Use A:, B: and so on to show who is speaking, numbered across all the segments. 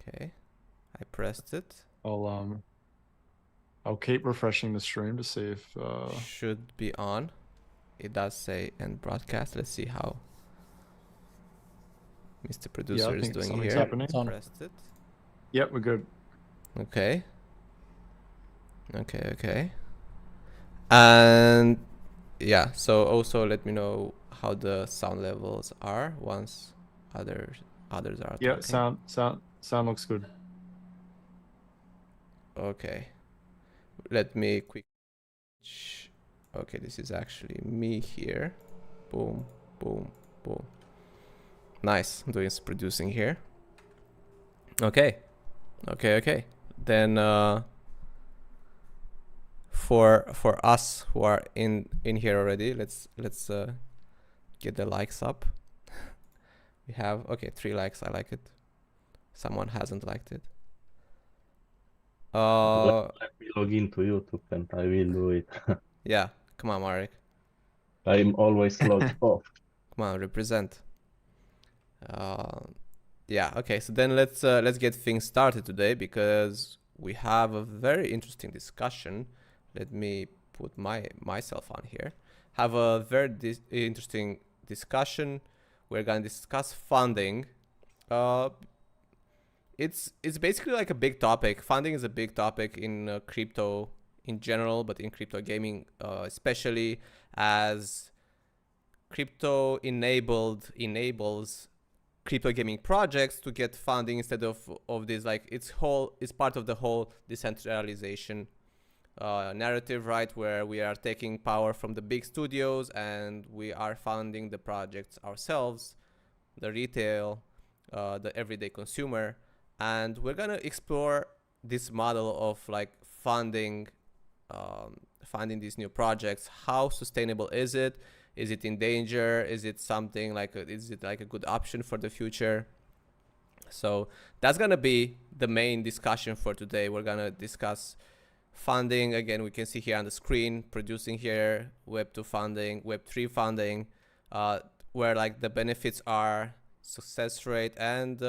A: Okay, I pressed it.
B: I'll keep refreshing the stream to see if
A: Should be on. It does say end broadcast. Let's see how Mr. Producer
B: I
A: is
B: think
A: doing
B: something's
A: here.
B: happening.
A: I pressed it.
B: Yep, we're good.
A: Okay. Okay. And yeah, so also let me know how the sound levels are once others are
B: Yeah,
A: talking.
B: sound looks good.
A: Okay. Let me quick. Okay, this is actually me here. Boom, boom, boom. Nice. I'm doing some producing here. Okay. Then for us who are in here already, let's get the likes up. We have 3 likes. I like it. Someone hasn't liked it.
C: Let me log into YouTube and I will do it.
A: Yeah. Come on, Marek.
C: I'm always logged off.
A: Come on, represent. Yeah. Okay. So then let's get things started today because we have a very interesting discussion. Let me put myself on here. Have a very interesting discussion. We're gonna discuss funding. It's basically like a big topic. Funding is a big topic in crypto in general, but in crypto gaming especially, as crypto enables crypto gaming projects to get funding instead of this, like it's part of the whole decentralization narrative, right, where we are taking power from the big studios and we are funding the projects ourselves, the retail, the everyday consumer. And we're gonna explore this model of like funding these new projects. How sustainable is it? Is it in danger? Is it something like is it like a good option for the future? So that's gonna be the main discussion for today. We're gonna discuss funding. Again, we can see here on the screen, producing here, Web2 funding, Web3 funding, where like the benefits are, success rate, and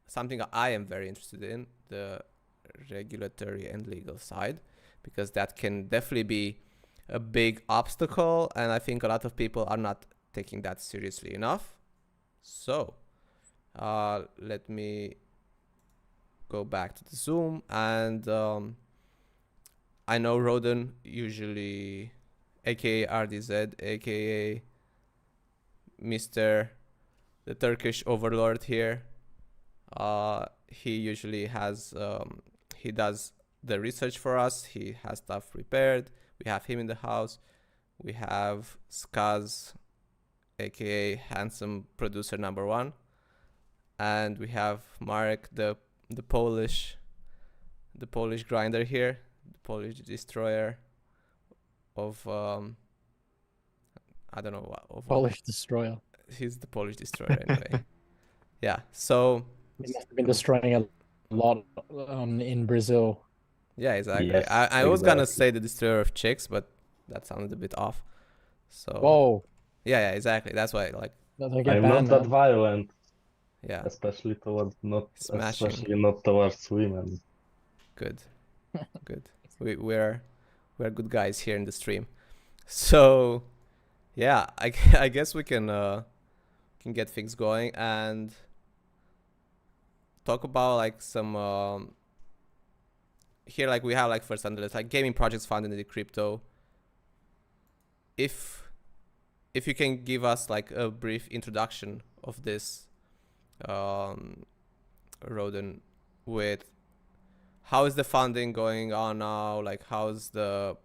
A: something I am very interested in, the regulatory and legal side, because that can definitely be a big obstacle, and I think a lot of people are not taking that seriously enough. So let me go back to the Zoom, and I know Roden, usually aka RDZ, aka Mr. the Turkish overlord here. He usually has he does the research for us. He has stuff prepared. We have him in the house. We have Skaz, aka handsome producer number 1, and we have Marek, the Polish grinder here, the Polish destroyer of I don't know what
D: Polish destroyer.
A: He's the Polish destroyer anyway. Yeah, so
D: he must have been destroying a lot in Brazil.
A: Yeah, exactly.
C: Yes,
A: I was gonna say the destroyer of chicks, but that sounded a bit off. So
D: whoa,
A: yeah, exactly. That's why, like,
D: I'm
C: not that violent.
A: Yeah,
C: especially towards
A: smashing.
C: especially not towards women.
A: Good. We're good guys here in the stream. So yeah, I guess we can get things going and talk about like some here, like we have like first under like gaming projects funded in the crypto. If you can give us like a brief introduction of this, Roden, with how is the funding going on now? Like what's the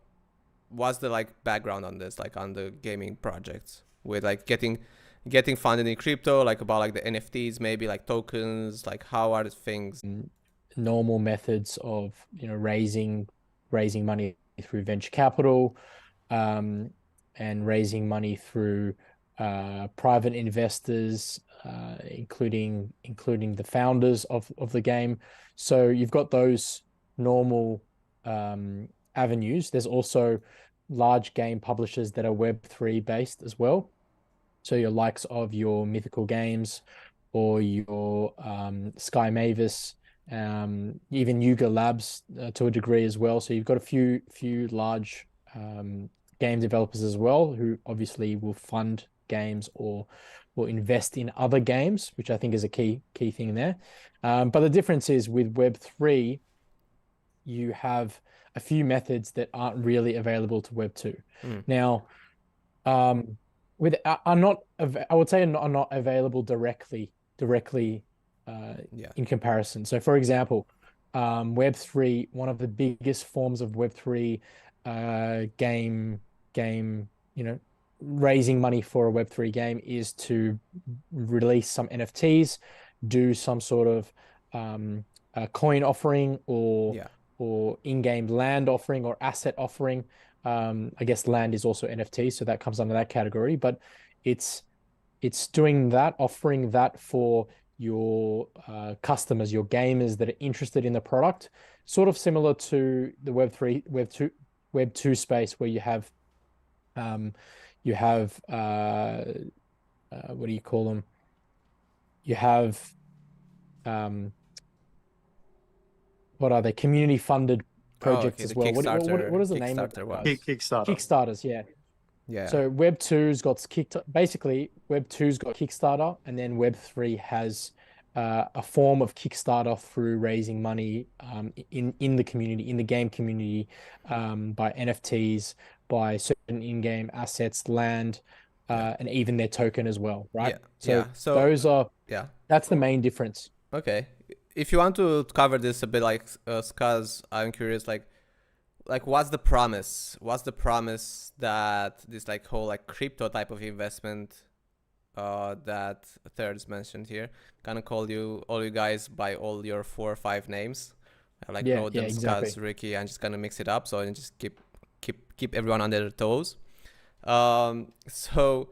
A: like background on this, like on the gaming projects with like getting funded in crypto, like about like the NFTs, maybe like tokens, like how are the things?
D: Normal methods of raising money through venture capital, and raising money through private investors, including the founders of the game. So you've got those normal avenues. There's also large game publishers that are Web3 based as well. So your likes of your Mythical Games or your Sky Mavis, even Yuga Labs to a degree as well. So you've got a few large game developers as well, who obviously will fund games or will invest in other games, which I think is a key thing there. But the difference is with Web3, you have a few methods that aren't really available to Web2. Now, with are not I would say are not available directly in comparison. So for example, Web3, one of the biggest forms of Web3 game, raising money for a Web3 game is to release some NFTs, do some sort of coin offering or in-game land offering or asset offering. I guess land is also NFT, so that comes under that category. But it's doing that, offering that for your customers, your gamers that are interested in the product, sort of similar to the Web2 space, where you have what do you call them? You have what are they? Community funded projects as well. What is the name of
A: Kickstarter
D: it?
B: Kickstarter.
D: Kickstarters, yeah.
A: Yeah.
D: So Web2's got basically Web2's got Kickstarter, and then Web3 has a form of Kickstarter through raising money in the community, in the game community, by NFTs, by certain in-game assets, land, and even their token as well, right?
A: So
D: those are that's the main difference.
A: Okay. If you want to cover this a bit, like Skaz, I'm curious, like what's the promise? What's the promise that this like whole like crypto type of investment that Thirds mentioned here? Gonna call all you guys by all your 4 or 5 names. Like Roden,
D: exactly.
A: Skaz, Ricky. I'm just gonna mix it up so I just keep everyone on their toes. So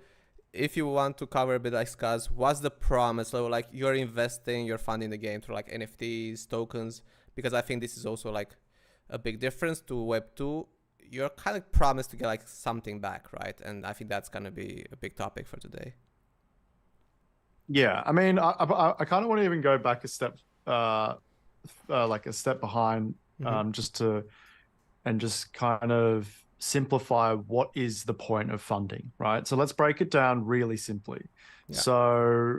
A: if you want to cover a bit like Skaz, what's the promise? So like you're investing, you're funding the game through like NFTs, tokens, because I think this is also like a big difference to Web2. You're kind of promised to get like something back, right? And I think that's gonna be a big topic for today.
B: Yeah, I mean, I kind of want to even go back a step, like a step behind, just kind of simplify what is the point of funding, right? So let's break it down really simply.
A: Yeah.
B: So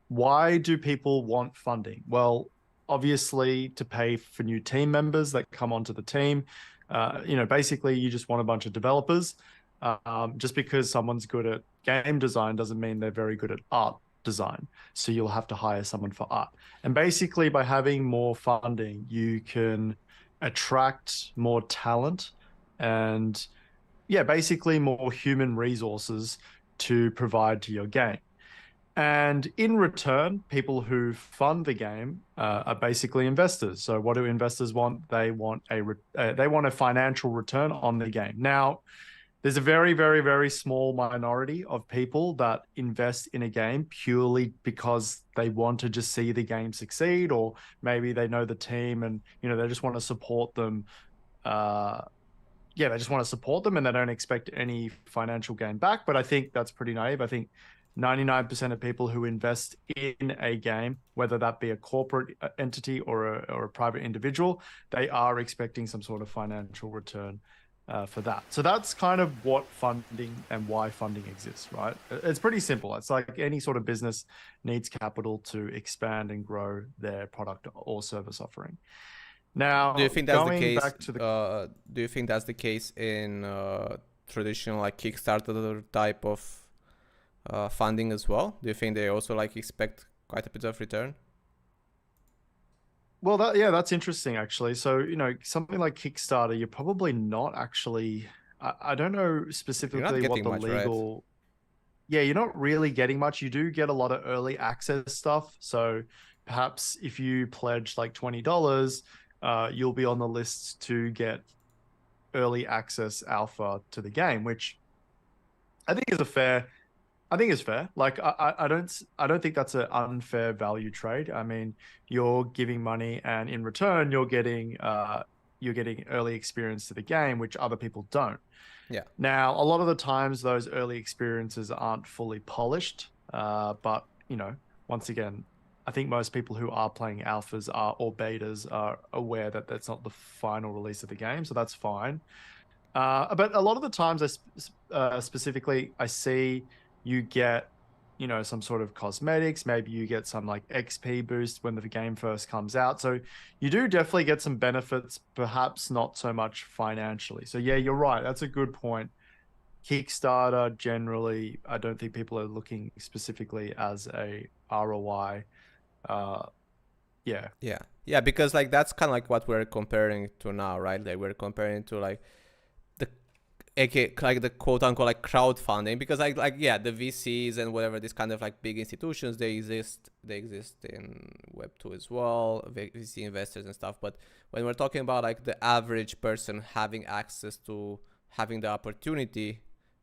B: why do people want funding? Well, obviously to pay for new team members that come onto the team. Basically you just want a bunch of developers. Just because someone's good at game design doesn't mean they're very good at art design. So you'll have to hire someone for art. And basically by having more funding, you can attract more talent and basically more human resources to provide to your game. And in return, people who fund the game are basically investors. So what do investors want? They want a financial return on the game. Now, there's a very, very, very small minority of people that invest in a game purely because they want to just see the game succeed, or maybe they know the team and they just want to support them. They just want to support them and they don't expect any financial gain back. But I think that's pretty naive. I think 99% of people who invest in a game, whether that be a corporate entity or a private individual, they are expecting some sort of financial return for that. So that's kind of what funding and why funding exists, right? It's pretty simple. It's like any sort of business needs capital to expand and grow their product or service offering. Now,
A: do you think that's the case?
B: Back to the...
A: do you think that's the case in traditional like Kickstarter type of funding as well? Do you think they also like expect quite a bit of return?
B: Well, that's interesting actually. So something like Kickstarter, you're probably not actually. I don't know specifically what the legal. Right? Yeah, you're not really getting much. You do get a lot of early access stuff. So perhaps if you pledge like $20, you'll be on the lists to get early access alpha to the game, which I think is fair. Like I don't think that's an unfair value trade. I mean, you're giving money and in return you're getting early experience to the game, which other people don't.
A: Yeah.
B: Now, a lot of the times those early experiences aren't fully polished, but once again, I think most people who are playing alphas or betas are aware that that's not the final release of the game, so that's fine. But a lot of the times, specifically, I see you get, some sort of cosmetics. Maybe you get some like XP boost when the game first comes out. So you do definitely get some benefits, perhaps not so much financially. So yeah, you're right. That's a good point. Kickstarter, generally, I don't think people are looking specifically as a ROI. Yeah.
A: Yeah, because like that's kind of like what we're comparing to now, right? Like we're comparing to like like the quote unquote like crowdfunding, because like yeah, the VCs and whatever, these kind of like big institutions, they exist in Web2 as well, VC investors and stuff. But when we're talking about like the average person having access to, having the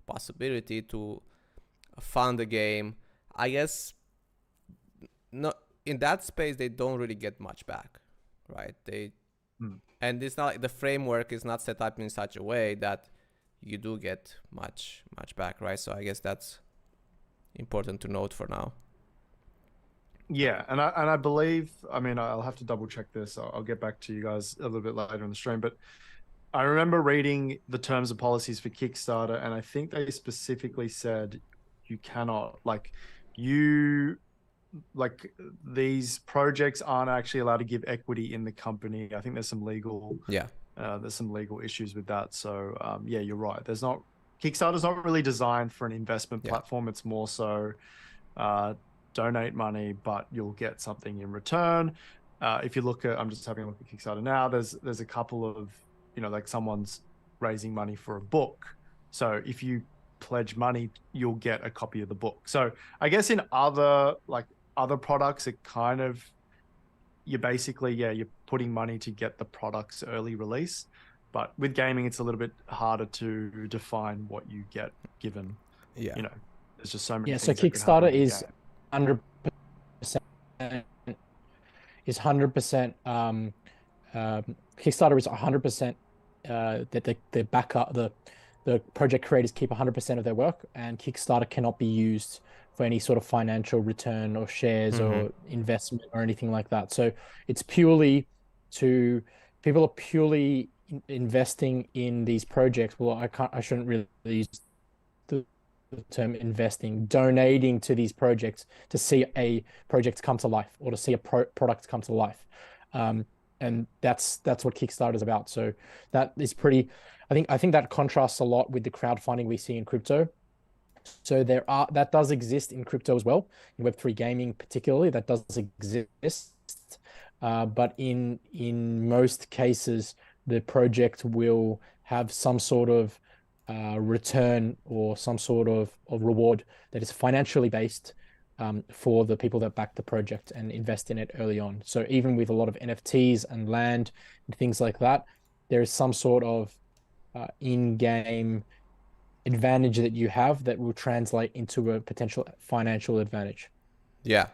A: possibility to fund a game, I guess not in that space, they don't really get much back, right? And it's not like the framework is not set up in such a way that you do get much back, right? So I guess that's important to note for now.
B: Yeah, and I believe, I mean, I'll have to double check this. I'll get back to you guys a little bit later in the stream, but I remember reading the terms and policies for Kickstarter, and I think they specifically said you cannot, these projects aren't actually allowed to give equity in the company. I think there's some legal issues with that. So yeah, you're right. Kickstarter's not really designed for an investment platform. It's more so donate money, but you'll get something in return. If you look at, I'm just having a look at Kickstarter now, there's a couple of, like someone's raising money for a book. So if you pledge money, you'll get a copy of the book. So I guess in other products, it kind of, you're putting money to get the product's early release. But with gaming, it's a little bit harder to define what you get given.
A: Yeah.
B: There's just so many things.
D: So Kickstarter is 100% Kickstarter is 100% that they back up, the project creators keep 100% of their work, and Kickstarter cannot be used for any sort of financial return or shares or investment or anything like that. So it's purely people are purely investing in these projects. Well, I shouldn't really use the term investing, donating to these projects to see a project come to life or to see a product come to life. And that's what Kickstarter is about. So that is pretty, I think that contrasts a lot with the crowdfunding we see in crypto. So that does exist in crypto as well, in Web3 gaming particularly, that does exist. But in most cases, the project will have some sort of return or some sort of reward that is financially based for the people that back the project and invest in it early on. So even with a lot of NFTs and land and things like that, there is some sort of in-game advantage that you have that will translate into a potential financial advantage.
A: Yeah.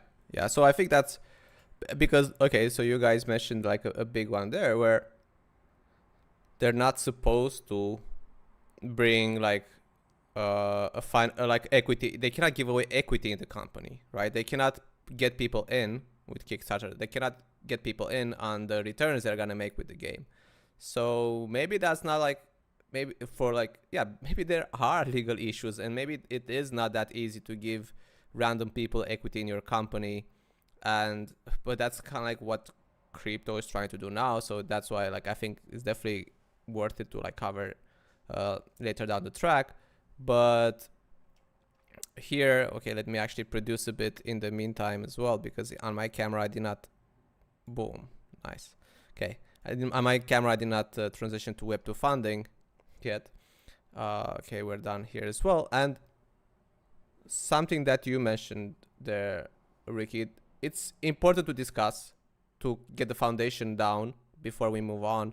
A: So I think that's because, okay, so you guys mentioned like a big one there where they're not supposed to bring like like equity. They cannot give away equity in the company, right? They cannot get people in with Kickstarter. They cannot get people in on the returns they're gonna make with the game. So maybe that's not like, maybe there are legal issues, and maybe it is not that easy to give random people equity in your company, but that's kind of like what crypto is trying to do now. So that's why like I think it's definitely worth it to like cover later down the track. But here, okay, let me actually produce a bit in the meantime as well, because on my camera I did not, boom, nice, okay, on my camera I did not transition to Web2 funding yet. Okay, we're done here as well. And something that you mentioned there, Ricky, it's important to discuss to get the foundation down before we move on.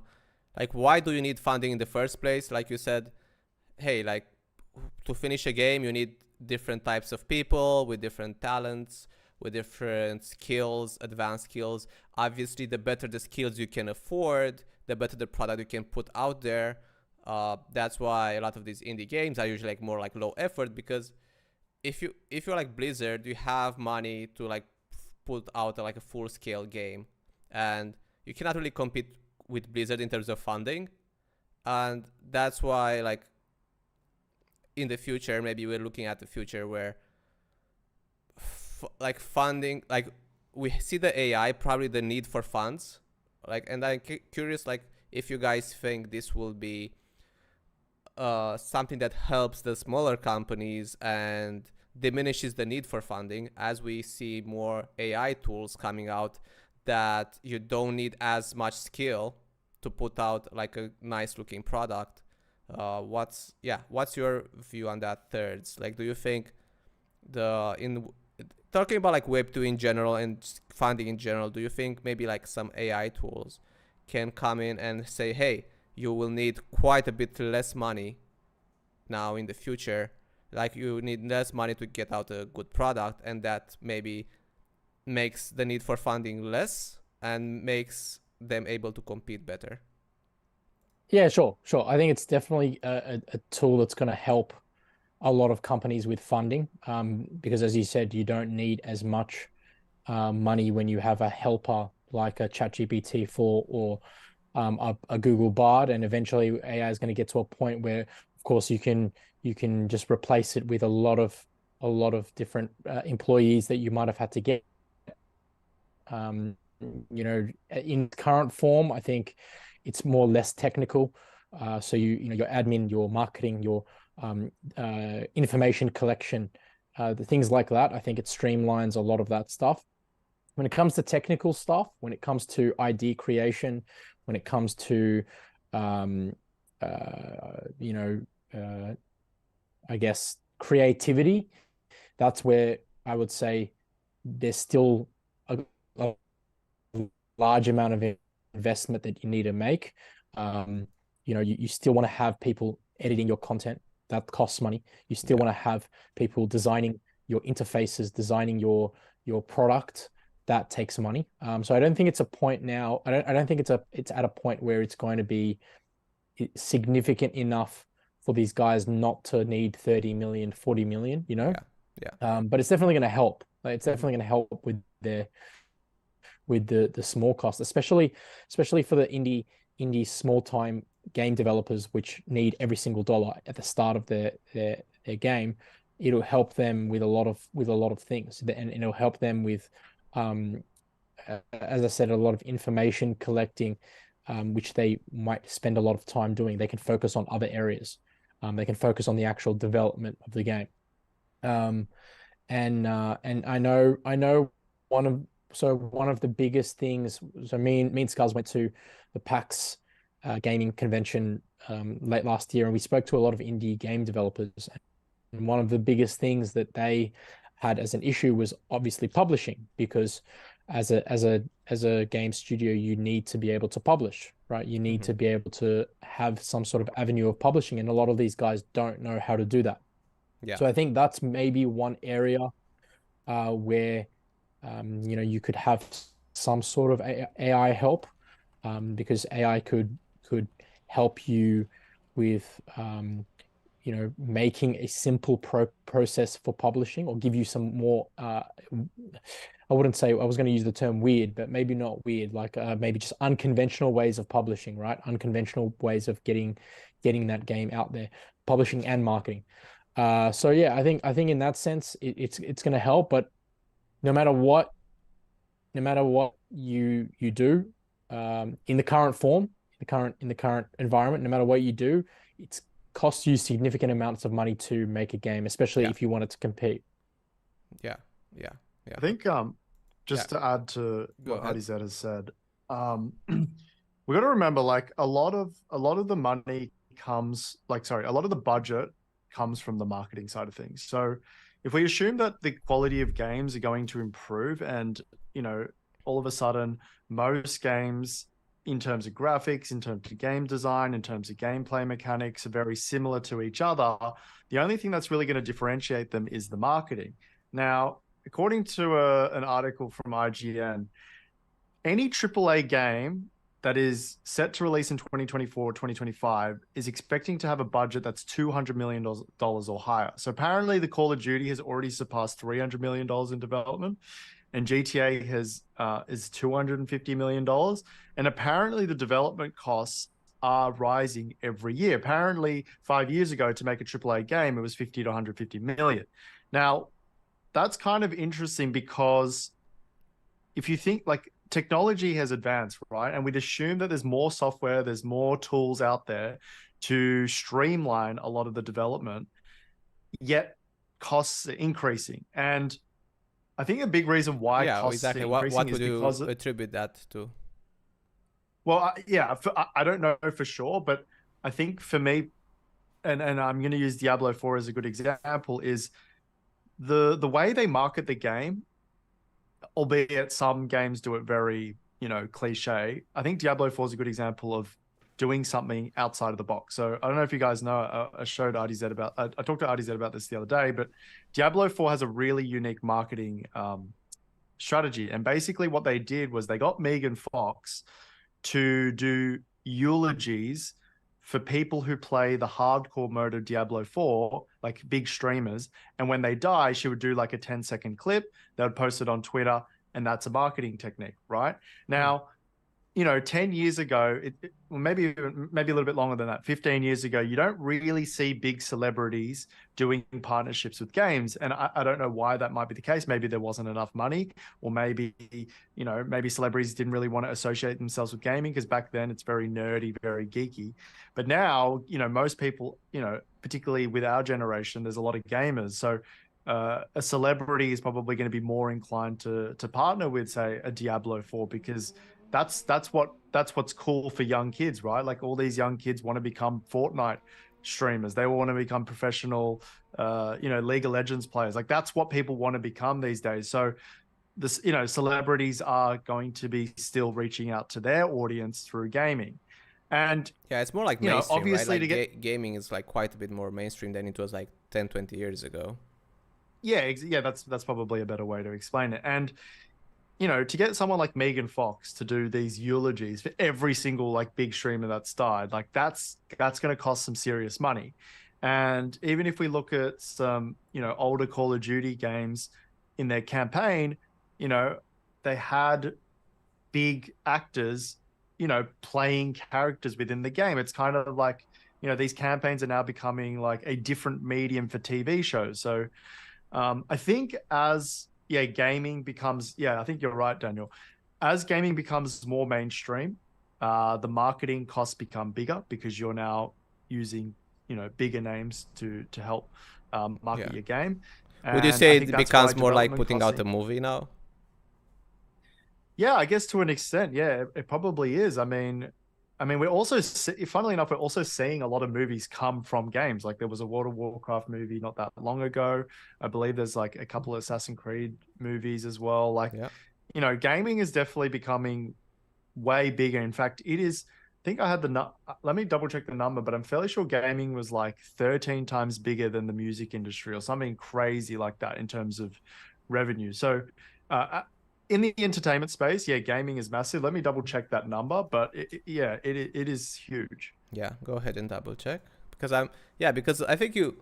A: Like, why do you need funding in the first place? Like you said, hey, like to finish a game, you need different types of people with different talents, with different skills, advanced skills. Obviously, the better the skills you can afford, the better the product you can put out there. That's why a lot of these indie games are usually like more like low effort, because if you're like Blizzard, you have money to like put out like a full scale game, and you cannot really compete with Blizzard in terms of funding. And that's why, like, in the future, maybe we're looking at the future where like funding, like we see the AI, probably the need for funds, like, and I'm curious, like, if you guys think this will be something that helps the smaller companies and diminishes the need for funding, as we see more AI tools coming out that you don't need as much skill to put out like a nice looking product. What's your view on that, Thirds? Like, do you think talking about like Web2 in general and funding in general, do you think maybe like some AI tools can come in and say, hey, you will need quite a bit less money now in the future, like you need less money to get out a good product, and that maybe makes the need for funding less and makes them able to compete better?
D: Yeah, sure. I think it's definitely a tool that's going to help a lot of companies with funding, because as you said, you don't need as much money when you have a helper like a ChatGPT 4 or a Google Bard, and eventually AI is going to get to a point where, of course, you can just replace it with a lot of different employees that you might have had to get. In current form, I think it's more less technical. So your admin, your marketing, your information collection, the things like that. I think it streamlines a lot of that stuff. When it comes to technical stuff, when it comes to ID creation, when it comes to I guess creativity, that's where I would say there's still a large amount of investment that you need to make. You still want to have people editing your content. That costs money. You still want to have people designing your interfaces, designing your product. That takes money. So I don't think it's a point now. I don't think it's at a point where it's going to be significant enough for these guys not to need 30 million, 40 million, but it's definitely going to help. It's definitely going to help with the small cost, especially for the indie small time game developers, which need every single dollar at the start of their game. It'll help them with a lot of things, and it'll help them with, as I said, a lot of information collecting, which they might spend a lot of time doing. They can focus on other areas. They can focus on the actual development of the game. And I know one of the biggest things. So me and Scars went to the PAX gaming convention late last year, and we spoke to a lot of indie game developers. And one of the biggest things that they had as an issue was obviously publishing, because as a game studio, you need to be able to publish, right? You need to be able to have some sort of avenue of publishing, and a lot of these guys don't know how to do that. So I think that's maybe one area where you could have some sort of AI help, because AI could help you with making a simple process for publishing, or give you some more I wouldn't say, I was going to use the term weird, but maybe not weird, like maybe just unconventional ways of publishing, right? Unconventional ways of getting that game out there, publishing and marketing. So yeah, I think in that sense it's going to help, but no matter what you do in the current form, in the current environment, no matter what you do, it's costs you significant amounts of money to make a game, especially if you want it to compete.
B: I think just to add to what Adizet has said, we got to remember, like, a lot of the money comes, a lot of the budget comes from the marketing side of things. So if we assume that the quality of games are going to improve, and all of a sudden most games, in terms of graphics, in terms of game design, in terms of gameplay mechanics, are very similar to each other, the only thing that's really going to differentiate them is the marketing. Now, according to an article from IGN, any AAA game that is set to release in 2024 or 2025 is expecting to have a budget that's $200 million or higher. So apparently the Call of Duty has already surpassed $300 million in development. and GTA is $250 million. And apparently the development costs are rising every year. Apparently 5 years ago, to make a AAA game, it was 50 to 150 million. Now, that's kind of interesting because if you think like technology has advanced, right? And we'd assume that there's more software, there's more tools out there to streamline a lot of the development, yet costs are increasing. And I think a big reason why
A: Yeah,
B: costs
A: exactly.
B: are
A: What
B: increasing
A: would
B: is
A: you
B: because
A: attribute that to?
B: well, yeah, I don't know for sure, but I think for me, and I'm going to use Diablo 4 as a good example, is the way they market the game, albeit some games do it very, cliche. I think Diablo 4 is a good example of doing something outside of the box. So I don't know if you guys know, I showed RDZ about, I talked to RDZ about this the other day, but Diablo 4 has a really unique marketing strategy. And basically what they did was they got Megan Fox to do eulogies for people who play the hardcore mode of Diablo 4, like big streamers. And when they die, she would do like a 10-second clip. They would post it on Twitter, and that's a marketing technique, right? Now, 10 years ago, well, maybe a little bit longer than that, 15 years ago, you don't really see big celebrities doing partnerships with games. And I don't know why that might be the case. Maybe there wasn't enough money, or maybe, maybe celebrities didn't really want to associate themselves with gaming, because back then it's very nerdy, very geeky. But now, most people, particularly with our generation, there's a lot of gamers. So a celebrity is probably going to be more inclined to partner with, say, a Diablo 4, because that's what's cool for young kids, right? Like all these young kids want to become Fortnite streamers. They want to become professional, League of Legends players. Like that's what people want to become these days. So this, celebrities are going to be still reaching out to their audience through gaming. And
A: yeah, it's more like mainstream,
B: obviously
A: right? Like
B: to
A: gaming is like quite a bit more mainstream than it was like 10, 20 years ago.
B: Yeah, that's probably a better way to explain it. And to get someone like Megan Fox to do these eulogies for every single like big streamer that's died, like that's going to cost some serious money. And even if we look at some, older Call of Duty games in their campaign, they had big actors, playing characters within the game. It's kind of like, these campaigns are now becoming like a different medium for TV shows. So I think as gaming becomes, I think you're right, Daniel. As gaming becomes more mainstream, the marketing costs become bigger, because you're now using, bigger names to help market your game.
A: Would you
B: And
A: say
B: I think
A: it
B: that's
A: becomes
B: why
A: more like
B: development
A: putting
B: costs
A: out a movie now?
B: Yeah, I guess to an extent, yeah, it probably is. I mean, we're also, funnily enough, we're also seeing a lot of movies come from games. Like there was a World of Warcraft movie not that long ago. I believe there's like a couple of Assassin's Creed movies as well. Like, gaming is definitely becoming way bigger. In fact, it is, I think I had let me double check the number, but I'm fairly sure gaming was like 13 times bigger than the music industry or something crazy like that in terms of revenue. So, in the entertainment space, gaming is massive. Let me double check that number, but it is huge.
A: Yeah, go ahead and double check, because because I think you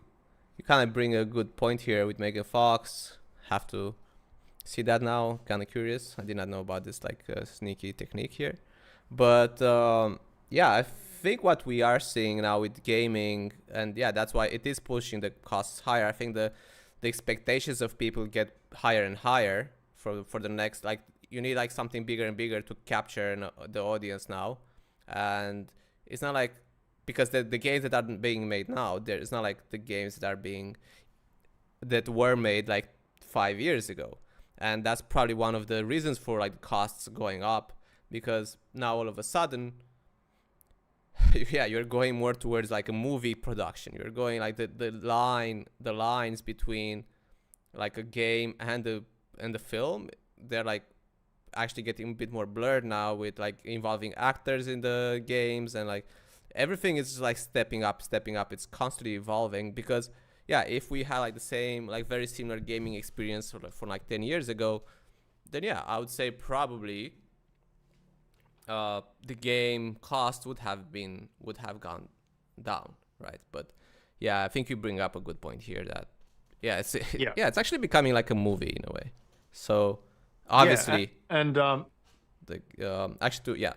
A: kind of bring a good point here with Megan Fox. Have to see that now. Kind of curious. I did not know about this like sneaky technique here, but I think what we are seeing now with gaming, and that's why it is pushing the costs higher. I think the expectations of people get higher and higher for the next, like you need like something bigger and bigger to capture the audience now. And it's not like, because the games that are being made now, it's not like the games that were made like 5 years ago. And that's probably one of the reasons for like costs going up, because now all of a sudden you're going more towards like a movie production. You're going like the lines between like a game and the film, they're like actually getting a bit more blurred now, with like involving actors in the games, and like everything is like stepping up. It's constantly evolving, because if we had like the same, like very similar gaming experience for like 10 years ago, then I would say probably the game cost would have gone down, right? But I think you bring up a good point here that it's actually becoming like a movie in a way. So Obviously,
B: and
A: actually,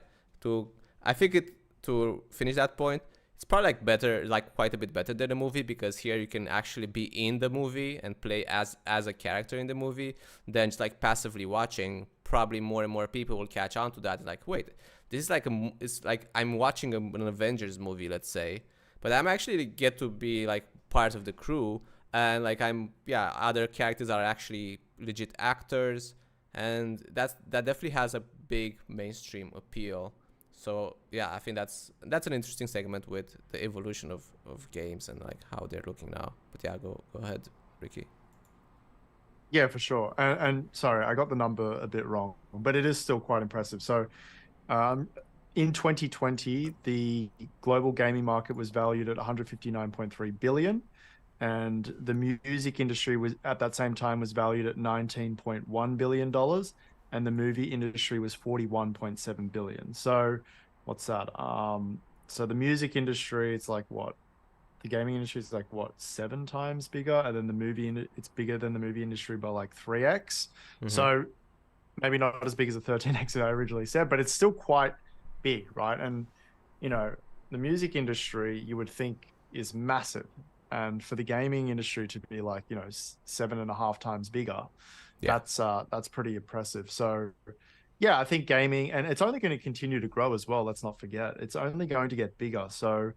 A: I think to finish that point, it's probably like better, like quite a bit better than the movie, because here you can actually be in the movie and play as a character in the movie than just like passively watching. Probably more and more people will catch on to that. Like, wait, this is like it's like I'm watching an Avengers movie, let's say, but I'm actually get to be like part of the crew, and like other characters are actually legit actors, and that definitely has a big mainstream appeal. So yeah, I think that's an interesting segment with the evolution of games and like how they're looking now. But yeah, go ahead, Ricky.
B: Yeah, for sure. And sorry, I got the number a bit wrong, but it is still quite impressive. So, in 2020, the global gaming market was valued at 159.3 billion, and the music industry was at that same time was valued at 19.1 billion dollars, and the movie industry was 41.7 billion. So, what's that? So the music industry, it's like what? The gaming industry is like what, 7 times bigger, and then it's bigger than the movie industry by like 3x. So maybe not as big as the 13x that I originally said, but it's still quite big, right? And the music industry you would think is massive, and for the gaming industry to be like 7.5 times bigger, that's pretty impressive. So yeah, I think gaming, and it's only going to continue to grow as well. Let's not forget, it's only going to get bigger. So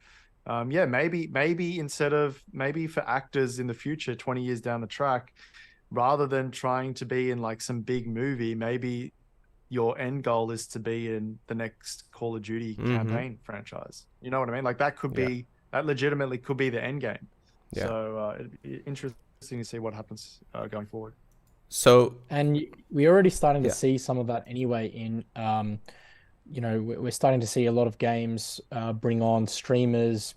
B: maybe maybe for actors in the future, 20 years down the track, rather than trying to be in like some big movie, maybe your end goal is to be in the next Call of Duty campaign franchise. You know what I mean? Like that legitimately could be the end game.
A: Yeah.
B: So it'd be interesting to see what happens going forward.
A: So,
D: and we're already starting to see some of that anyway in we're starting to see a lot of games bring on streamers,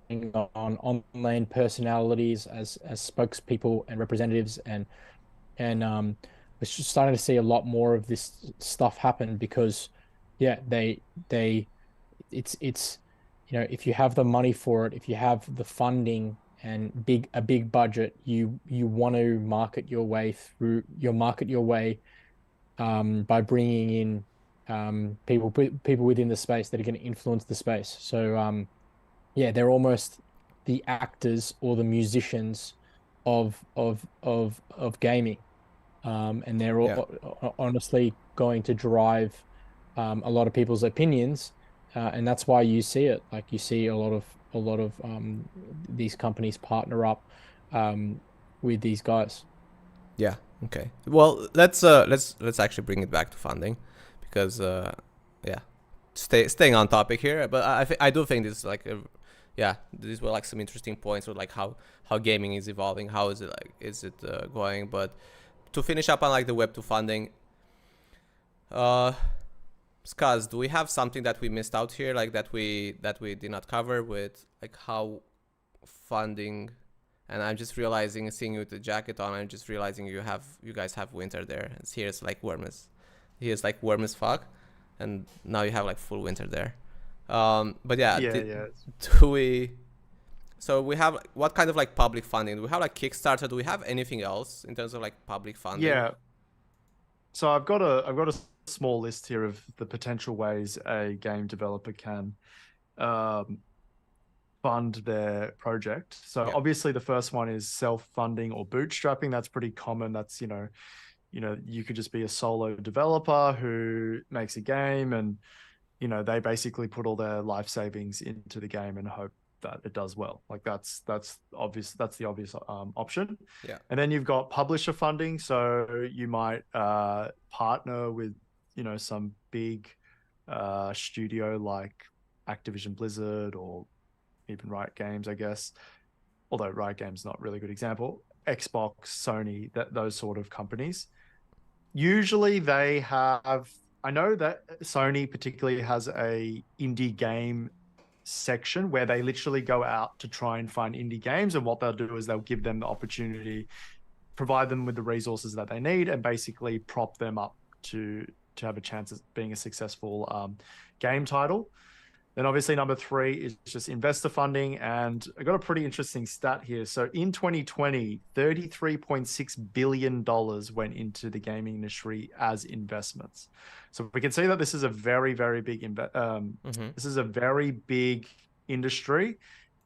D: bring on online personalities as spokespeople and representatives, and we're just starting to see a lot more of this stuff happen because it's if you have the money for it, if you have the funding and a big budget, you want to market your way by bringing in people within the space that are going to influence the space. So they're almost the actors or the musicians of gaming, and they're honestly going to drive a lot of people's opinions, and that's why you see it. Like you see a lot of these companies partner up with these guys.
A: Yeah. Okay. Well, let's actually bring it back to funding, because staying on topic here. But I do think this is like these were like some interesting points with like how gaming is evolving. How is it going? But to finish up on like the Web2 funding, Skaz, do we have something that we missed out here, like that we did not cover with like how funding? And I'm just realizing, seeing you with the jacket on, I'm just realizing you guys have winter there. It's like warm as fuck, and now you have like full winter there. But do we? So we have what kind of like public funding? Do we have like Kickstarter? Do we have anything else in terms of like public funding?
B: Yeah. So I've got a small list here of the potential ways a game developer can fund their project. So obviously the first one is self-funding or bootstrapping. That's pretty common. That's you could just be a solo developer who makes a game, and they basically put all their life savings into the game and hope that it does well. Like that's obvious. That's the obvious option.
A: Yeah.
B: And then you've got publisher funding. So you might partner with some big studio like Activision Blizzard, or even Riot Games, I guess. Although Riot Games not really a good example. Xbox, Sony, those sort of companies. Usually they have. I know that Sony particularly has a indie game section where they literally go out to try and find indie games, and what they'll do is they'll give them the opportunity, provide them with the resources that they need, and basically prop them up to have a chance of being a successful game title. Then obviously number 3 is just investor funding. And I got a pretty interesting stat here. So in 2020, $33.6 billion went into the gaming industry as investments. So we can see that this is a very, very big, this is a very big industry.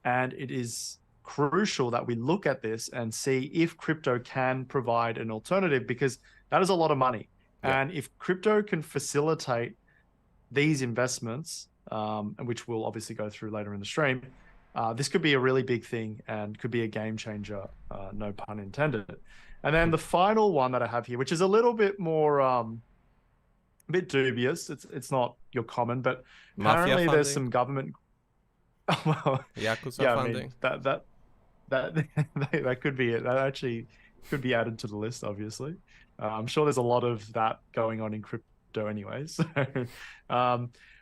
B: And it is crucial that we look at this and see if crypto can provide an alternative, because that is a lot of money.
A: Yeah.
B: And if crypto can facilitate these investments, which we'll obviously go through later in the stream, this could be a really big thing and could be a game changer, no pun intended. And then the final one that I have here, which is a little bit more, a bit dubious. It's not your common, but apparently there's some government. Well,
A: Yakuza
B: yeah,
A: funding.
B: I mean, that could be it. That actually could be added to the list, obviously. I'm sure there's a lot of that going on in crypto anyways.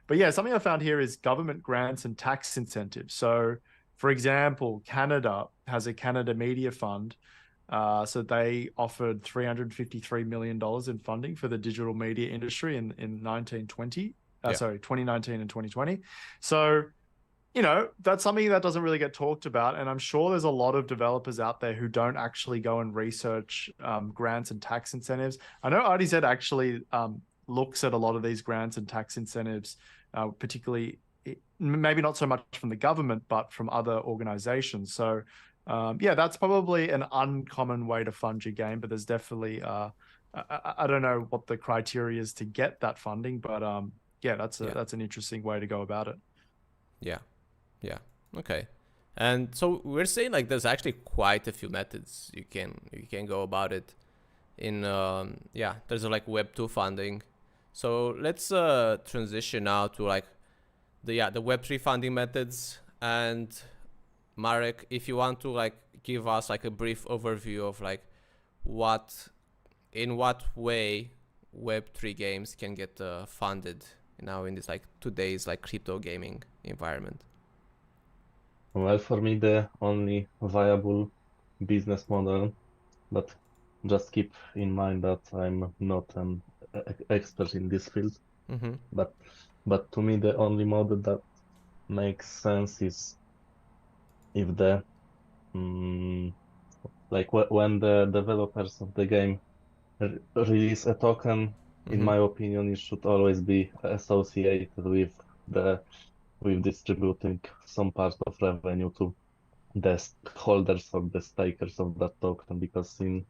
B: But yeah, something I found here is government grants and tax incentives. So for example, Canada has a Canada Media Fund. So they offered $353 million in funding for the digital media industry in 2019 and 2020. So, you know, that's something that doesn't really get talked about. And I'm sure there's a lot of developers out there who don't actually go and research grants and tax incentives. I know RDZ actually looks at a lot of these grants and tax incentives, particularly maybe not so much from the government, but from other organizations. So yeah, that's probably an uncommon way to fund your game, but there's definitely, I don't know what the criteria is to get that funding, but yeah, that's an interesting way to go about it.
A: Yeah. Okay. And so we're saying like there's actually quite a few methods you can go about it. There's like Web 2 funding. So let's transition now to like the Web 3 funding methods. And Marek, if you want to like give us like a brief overview of like in what way Web 3 games can get funded now in this like today's like crypto gaming environment.
C: Well, for me, the only viable business model, but just keep in mind that I'm not an expert in this field.
A: Mm-hmm.
C: But to me, the only model that makes sense is if the like when the developers of the game release a token. In my opinion, it should always be associated with distributing some part of revenue to the holders or the stakers of that token, because it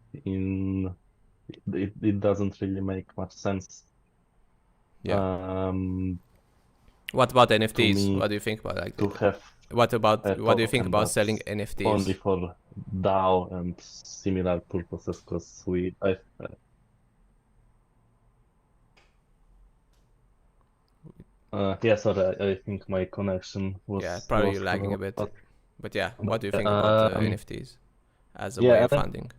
C: doesn't really make much sense.
A: What about NFTs?
C: Me,
A: what do you think about like
C: to have
A: what do you think about selling NFTs?
C: Only for DAO and similar purposes, because sorry, I think my connection was
A: probably lagging a bit. But yeah, what do you think about NFTs as a way of funding?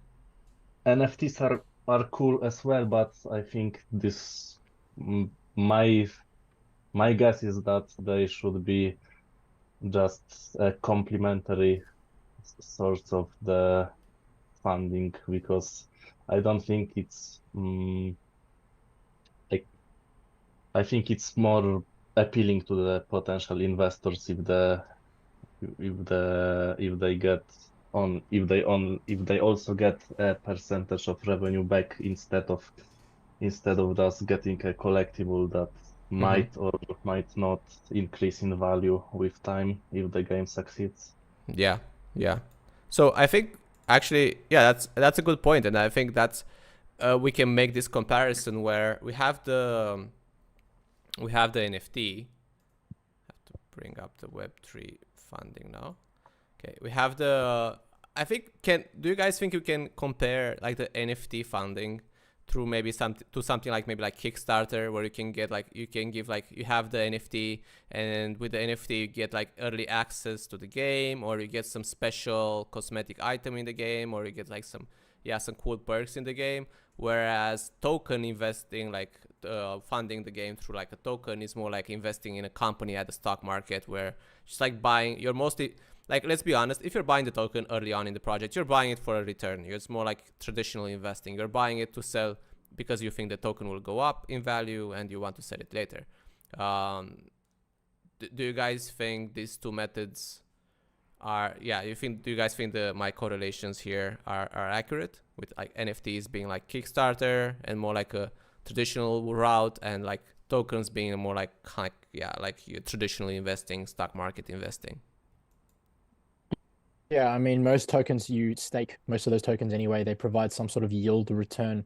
C: NFTs are cool as well, but I think this my guess is that they should be just a complementary source of the funding, because I don't think it's I think it's more appealing to the potential investors if they also get a percentage of revenue back instead of just getting a collectible that might or might not increase in value with time if the game succeeds.
A: Yeah. So I think actually, that's a good point, and I think that's we can make this comparison where we have the NFT. I have to bring up the Web3 funding now. Okay, we have the. I think do you guys think you can compare like the NFT funding through maybe something like maybe like Kickstarter, where you can get like you have the NFT, and with the NFT you get like early access to the game, or you get some special cosmetic item in the game, or you get like some cool perks in the game. Whereas token investing, like funding the game through like a token, is more like investing in a company at the stock market, where just like buying, you're mostly like, let's be honest, if you're buying the token early on in the project, you're buying it for a return. It's more like traditional investing. You're buying it to sell because you think the token will go up in value and you want to sell it later. do you guys think these two methods are, do you guys think my correlations here are accurate, with like NFTs being like Kickstarter and more like a traditional route, and like tokens being more like you're traditionally investing, stock market investing?
D: Yeah, I mean, most tokens you stake, most of those tokens anyway, they provide some sort of yield return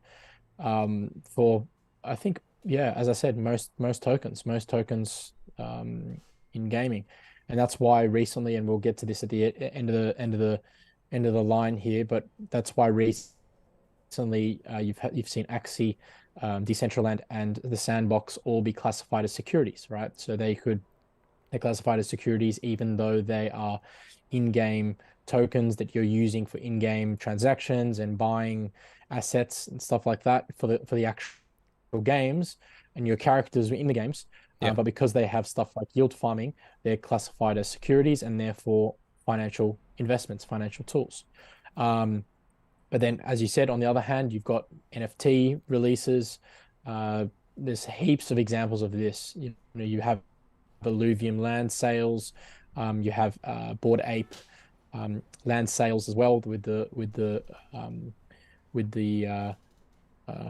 D: for, I think, yeah, as I said, most tokens in gaming. And that's why recently, and we'll get to this at the end of the line here, but that's why recently you've seen Axie, Decentraland, and the Sandbox all be classified as securities, right? So they're classified as securities even though they are in-game tokens that you're using for in-game transactions and buying assets and stuff like that for the actual games, and your characters in the games. But because they have stuff like yield farming, they're classified as securities and therefore financial investments, financial tools. But then, as you said, on the other hand, you've got NFT releases. There's heaps of examples of this. You have Illuvium land sales. You have Bored Ape land sales as well with the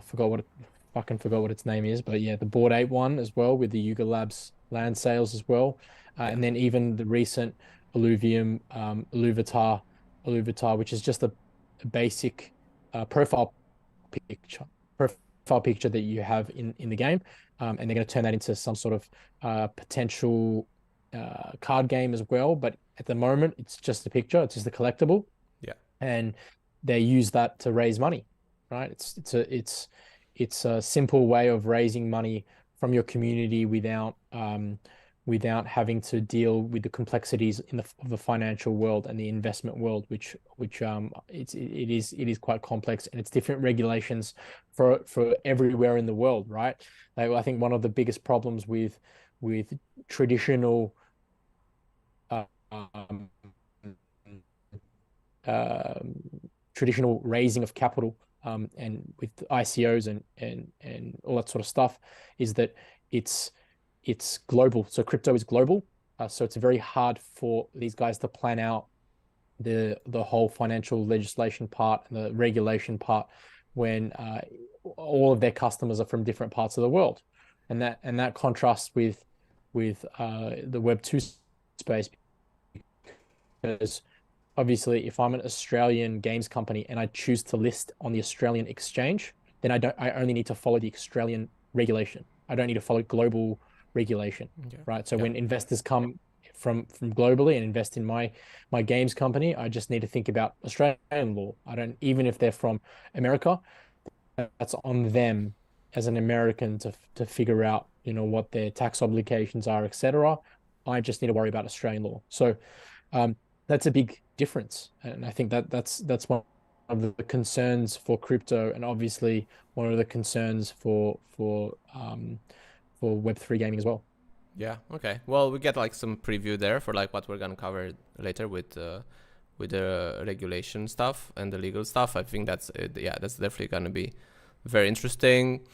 D: forgot what its name is, but yeah, the Bored Ape one as well with the Yuga Labs land sales as well, and then even the recent Illuvium Illuvitar, which is just a basic profile picture that you have in the game, and they're going to turn that into some sort of potential card game as well. But at the moment, it's just a picture; it's just a collectible.
A: Yeah,
D: and they use that to raise money, right? It's a simple way of raising money from your community without having to deal with the complexities of the financial world and the investment world, which it is quite complex, and it's different regulations for everywhere in the world, right? I think one of the biggest problems with traditional traditional raising of capital, and with ICOs and all that sort of stuff, is that it's global. So crypto is global. So it's very hard for these guys to plan out the whole financial legislation part and the regulation part when all of their customers are from different parts of the world, and that contrasts with the Web2 space, because obviously, if I'm an Australian games company and I choose to list on the Australian exchange, then I only need to follow the Australian regulation. I don't need to follow global regulation, right? So when investors come from globally and invest in my games company, I just need to think about Australian law. I don't, even if they're from America, that's on them as an American to figure out, what their tax obligations are, etc. I just need to worry about Australian law. So that's a big difference, and I think that's one of the concerns for crypto, and obviously one of the concerns for Web3 gaming as well.
A: Yeah. Okay. Well, we get like some preview there for like what we're gonna cover later with the regulation stuff and the legal stuff. I think that's definitely gonna be very interesting.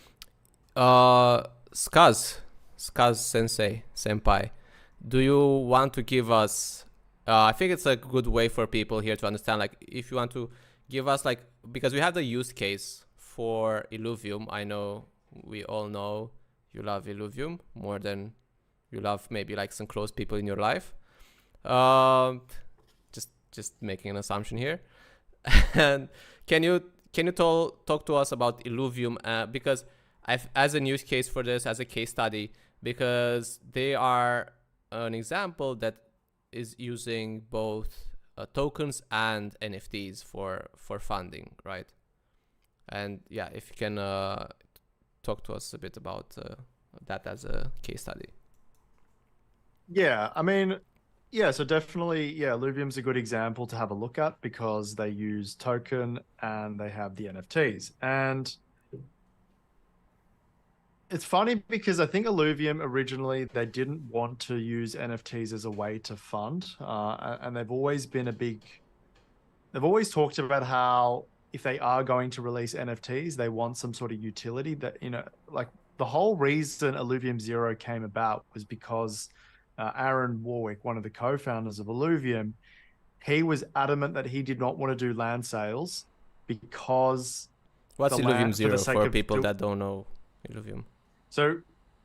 A: Skaz Senpai, do you want to give us? I think it's a good way for people here to understand, like, if you want to give us, like, because we have the use case for Illuvium. I know we all know you love Illuvium more than you love maybe like some close people in your life. Just making an assumption here. And can you talk to us about Illuvium, because as a use case for this, as a case study, because they are an example that is using both tokens and NFTs for funding, right? And yeah, if you can talk to us a bit about that as a case study.
B: Yeah, I mean, yeah, so definitely, yeah, Illuvium's a good example to have a look at because they use token and they have the NFTs. And it's funny because I think Illuvium originally, they didn't want to use NFTs as a way to fund. And they've always talked about how if they are going to release NFTs, they want some sort of utility that, like the whole reason Illuvium Zero came about was because Aaron Warwick, one of the co-founders of Illuvium, he was adamant that he did not want to do land sales because
A: What's Illuvium
B: for the
A: Zero
B: sake
A: for
B: of
A: people that don't know Illuvium?
B: So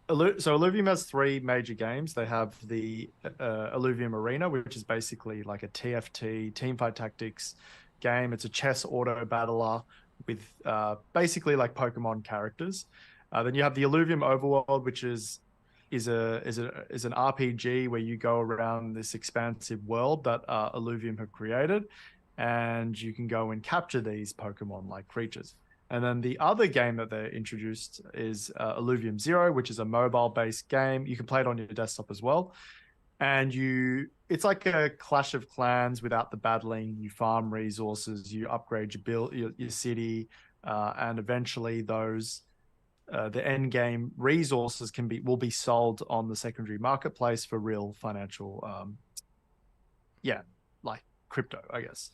B: Illuvium has three major games. They have the Illuvium Arena, which is basically like a TFT, teamfight tactics game. It's a chess auto battler with basically like Pokemon characters. Then you have the Illuvium Overworld, which is an RPG where you go around this expansive world that Illuvium have created, and you can go and capture these Pokemon-like creatures. And then the other game that they introduced is Illuvium Zero, which is a mobile-based game. You can play it on your desktop as well. And it's like a Clash of Clans without the battling. You farm resources, you upgrade your city, and eventually those the end game resources will be sold on the secondary marketplace for real financial, like crypto, I guess.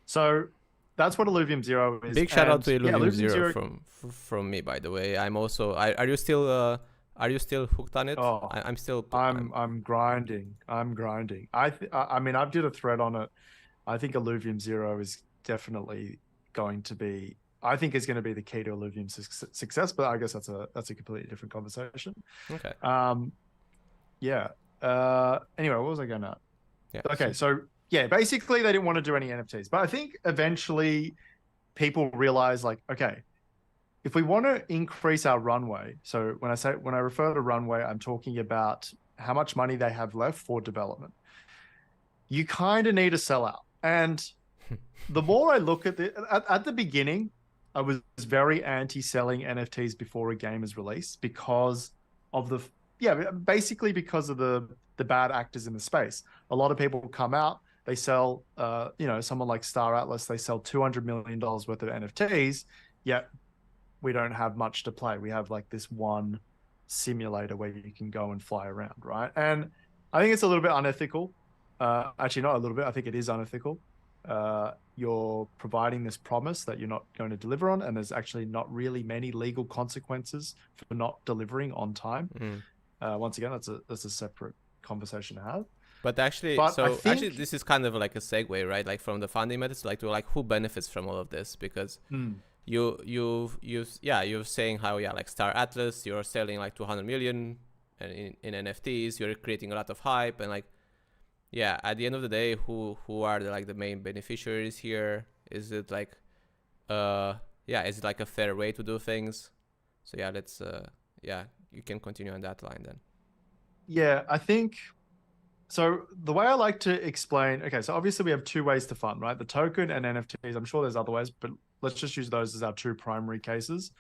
B: So that's what Illuvium Zero is.
A: Big shout out to Illuvium
B: Illuvium
A: Zero from me, by the way. I'm also. Are you still hooked on it?
B: Oh,
A: I'm still.
B: I'm grinding. I mean, I've did a thread on it. I think Illuvium Zero is definitely going to be. I think it's going to be the key to Illuvium's success, but I guess that's a completely different conversation.
A: Okay.
B: Yeah. Anyway, what was I going to?
A: Yeah.
B: Okay, so yeah, basically they didn't want to do any NFTs, but I think eventually people realize like, okay, if we want to increase our runway, so when I refer to runway, I'm talking about how much money they have left for development. You kind of need to sell out. And the more I look at at the beginning, I was very anti-selling NFTs before a game is released because of basically because of the bad actors in the space. A lot of people come out, they sell, someone like Star Atlas, they sell $200 million worth of NFTs, yet we don't have much to play. We have like this one simulator where you can go and fly around, right? And I think it's a little bit unethical. Actually, not a little bit. I think it is unethical. You're providing this promise that you're not going to deliver on, and there's actually not really many legal consequences for not delivering on time. Once again, that's a separate conversation to have.
A: But actually, this is kind of like a segue, right? Like from the funding methods, like to like who benefits from all of this, because you're saying how like Star Atlas, you're selling like 200 million in NFTs, you're creating a lot of hype, and like at the end of the day, who are the main beneficiaries here? Is it like is it like a fair way to do things? So let's you can continue on that line then.
B: Yeah, I think so. The way I like to explain, okay, so obviously we have two ways to fund, right? The token and NFTs. I'm sure there's other ways, but let's just use those as our two primary cases.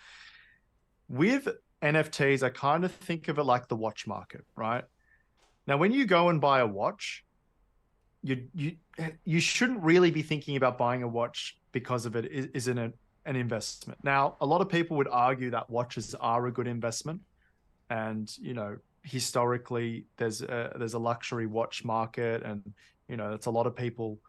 B: With NFTs, I kind of think of it like the watch market, right? Now, when you go and buy a watch, you shouldn't really be thinking about buying a watch because of it isn't an investment. Now, a lot of people would argue that watches are a good investment, and historically there's a luxury watch market, and there's a lot of people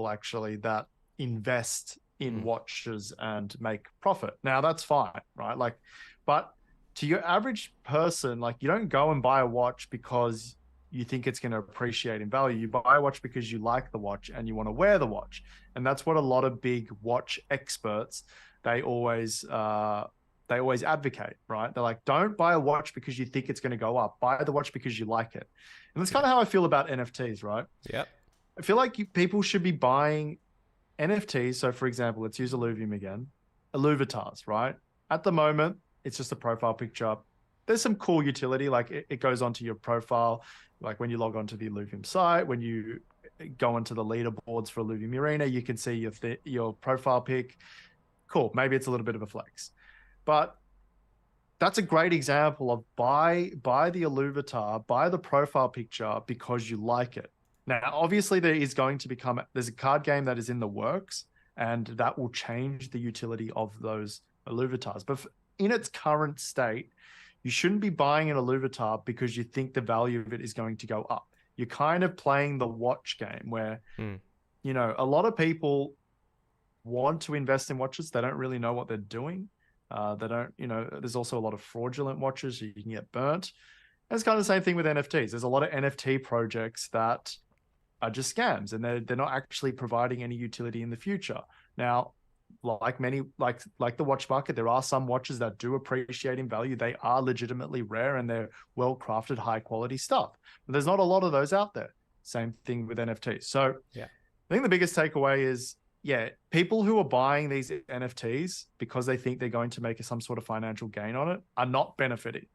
B: actually that invest in watches and make profit. Now that's fine, right? Like, but to your average person, like, you don't go and buy a watch because you think it's going to appreciate in value. You buy a watch because you like the watch and you want to wear the watch. And that's what a lot of big watch experts, they always advocate, right? They're like, don't buy a watch because you think it's going to go up. Buy the watch because you like it. And that's kind of how I feel about NFTs, right?
A: Yeah.
B: I feel like people should be buying NFTs. So for example, let's use Illuvium again. Illuvatars, right? At the moment, it's just a profile picture. There's some cool utility, like it goes onto your profile, like when you log onto the Illuvium site, when you go onto the leaderboards for Illuvium Arena, you can see your profile pic. Cool, maybe it's a little bit of a flex. But that's a great example of buy the Illuvatar, buy the profile picture because you like it. Now, obviously, there's a card game that is in the works, and that will change the utility of those Illuvatars. But in its current state, you shouldn't be buying an Illuvatar because you think the value of it is going to go up. You're kind of playing the watch game where, a lot of people want to invest in watches. They don't really know what they're doing. They don't, there's also a lot of fraudulent watches, so you can get burnt. It's kind of the same thing with NFTs. There's a lot of NFT projects that are just scams, and they're not actually providing any utility in the future. Now, like the watch market, there are some watches that do appreciate in value. They are legitimately rare and they're well crafted, high quality stuff. But there's not a lot of those out there. Same thing with NFTs. So
A: yeah,
B: I think the biggest takeaway is, yeah, people who are buying these NFTs because they think they're going to make some sort of financial gain on it are not benefiting.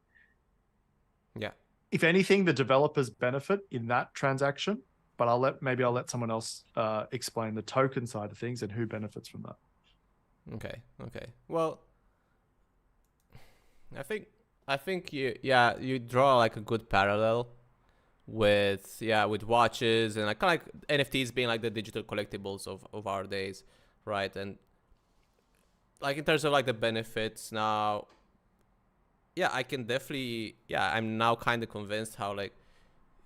A: yeah.
B: If anything, the developers benefit in that transaction, but I'll let someone else explain the token side of things and who benefits from that.
A: Okay. Well, I think you draw like a good parallel with watches and like kind of like NFTs being like the digital collectibles of our days, right? And like in terms of like the benefits now, yeah, I can definitely, I'm now kind of convinced how like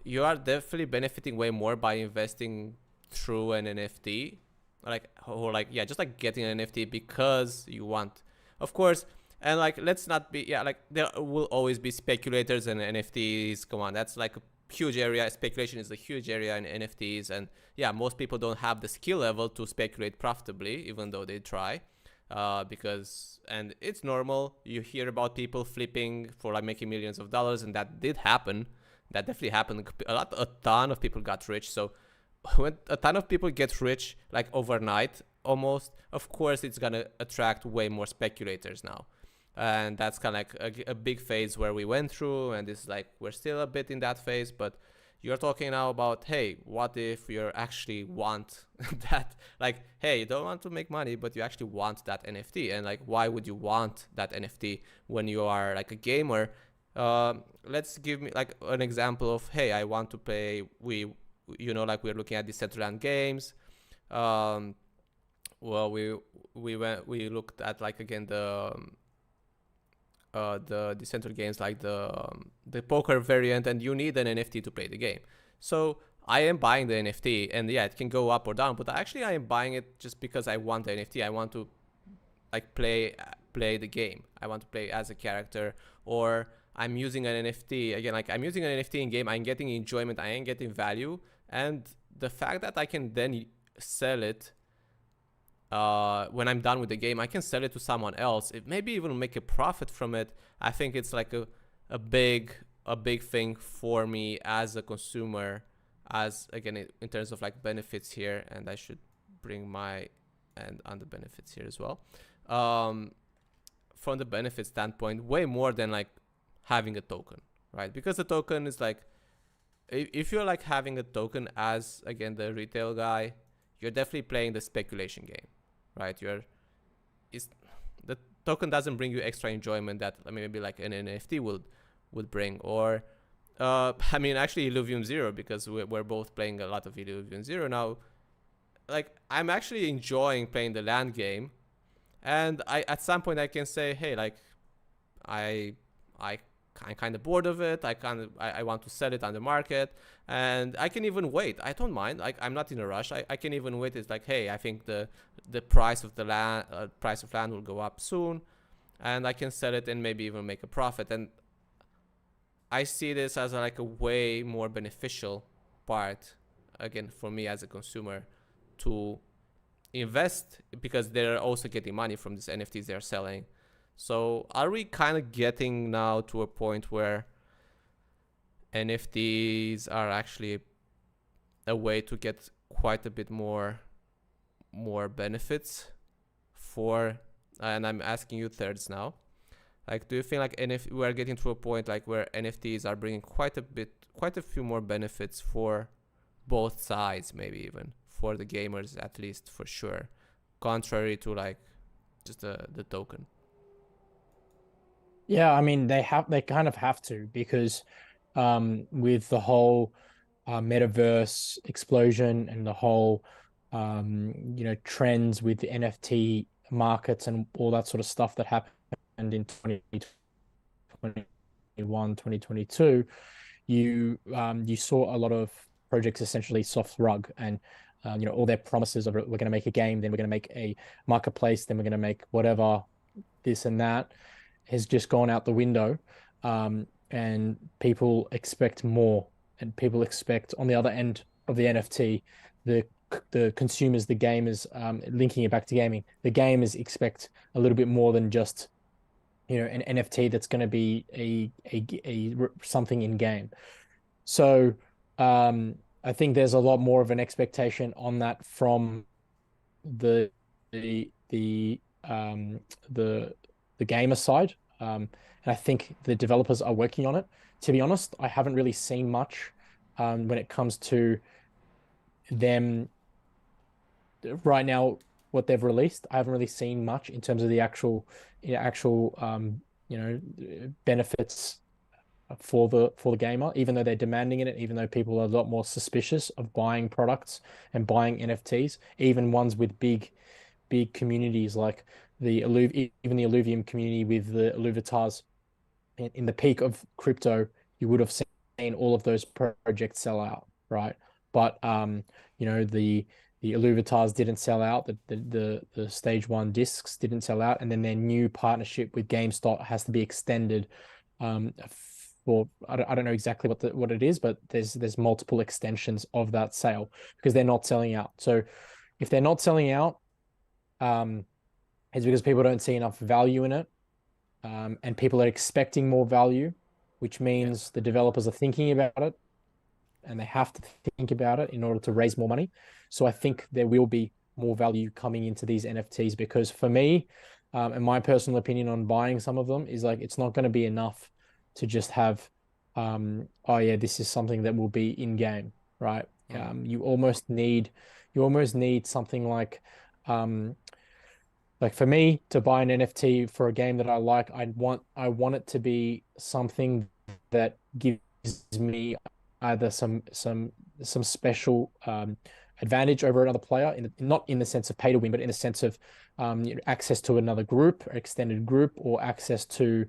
A: you are definitely benefiting way more by investing through an NFT, just like getting an NFT because you want, of course. And like, let's not be, like there will always be speculators and NFTs. Come on, that's like a huge area. Speculation is a huge area in NFTs. And yeah, most people don't have the skill level to speculate profitably, even though they try. And it's normal. You hear about people flipping for like making millions of dollars, and that did happen. That definitely happened. A ton of people got rich. So when a ton of people get rich, like overnight almost, of course, it's going to attract way more speculators now. And that's kind of like a big phase where we went through. And this is like, we're still a bit in that phase, but you're talking now about, hey, what if you actually want that? Like, hey, you don't want to make money, but you actually want that NFT. And like, why would you want that NFT when you are like a gamer? Let's give me like an example of, hey, I want to play, we're looking at decentralized games. Well, we looked at like, again, the decentralized games, like the poker variant, and you need an NFT to play the game. So I am buying the NFT, and yeah, it can go up or down, but actually I am buying it just because I want the NFT. I want to like play the game. I want to play as a character, or I'm using an NFT again. Like I'm using an NFT in game. I'm getting enjoyment. I am getting value, and the fact that I can then sell it. When I'm done with the game, I can sell it to someone else. It maybe even make a profit from it. I think it's like a big thing for me as a consumer, as again in terms of like benefits here. And I should bring my end on the benefits here as well. From the benefit standpoint, way more than like having a token, right? Because the token is like, if you're like having a token as, again, the retail guy, you're definitely playing the speculation game. Right, the token doesn't bring you extra enjoyment that maybe like an NFT would bring, or actually Illuvium Zero, because we're both playing a lot of Illuvium Zero now. Like I'm actually enjoying playing the land game, and I at some point I can say, hey, like I'm kind of bored of it. I want to sell it on the market, and I can even wait. I don't mind. Like I'm not in a rush. I can even wait. It's like, hey, I think the price of the land will go up soon, and I can sell it and maybe even make a profit. And I see this as like a way more beneficial part, again, for me as a consumer, to invest, because they're also getting money from these NFTs they're selling. So are we kind of getting now to a point where NFTs are actually a way to get quite a bit more benefits for, and I'm asking you thirds now, like, do you feel like we're getting to a point like where NFTs are bringing quite a few more benefits for both sides, maybe even for the gamers, at least for sure, contrary to like just the token?
D: Yeah, I mean they kind of have to, because with the whole metaverse explosion and the whole trends with the NFT markets and all that sort of stuff that happened in 2021, 2022, you saw a lot of projects essentially soft rug, and all their promises of, we're going to make a game, then we're going to make a marketplace, then we're going to make whatever, this and that, has just gone out the window. and people expect more, and people expect on the other end of the NFT, the consumers, the gamers, linking it back to gaming, the gamers expect a little bit more than just, you know, an NFT that's going to be a something in game. So I think there's a lot more of an expectation on that from the the the um the the gamer side. And I think the developers are working on it. To be honest, I haven't really seen much when it comes to them right now, what they've released. I haven't really seen much in terms of the actual you know, benefits for the gamer, even though they're demanding it, even though people are a lot more suspicious of buying products and buying NFTs, even ones with big communities like the even the Illuvium community with the Illuvatars. In the peak of crypto, you would have seen all of those projects sell out, right? But you know, the Illuvatars didn't sell out, the stage one discs didn't sell out, and then their new partnership with GameStop has to be extended for I don't know exactly what it is, but there's multiple extensions of that sale because they're not selling out. So if they're not selling out, it's because people don't see enough value in it, and people are expecting more value, which means the developers are thinking about it, and they have to think about it in order to raise more money. So I think there will be more value coming into these NFTs, because for me, and my personal opinion on buying some of them is like, it's not going to be enough to just have, oh yeah, this is something that will be in game, right? You almost need something like for me to buy an NFT for a game that I like, I want it to be something that gives me either some special advantage over another player, not in the sense of pay to win, but in the sense of you know, access to another group, or extended group, or access to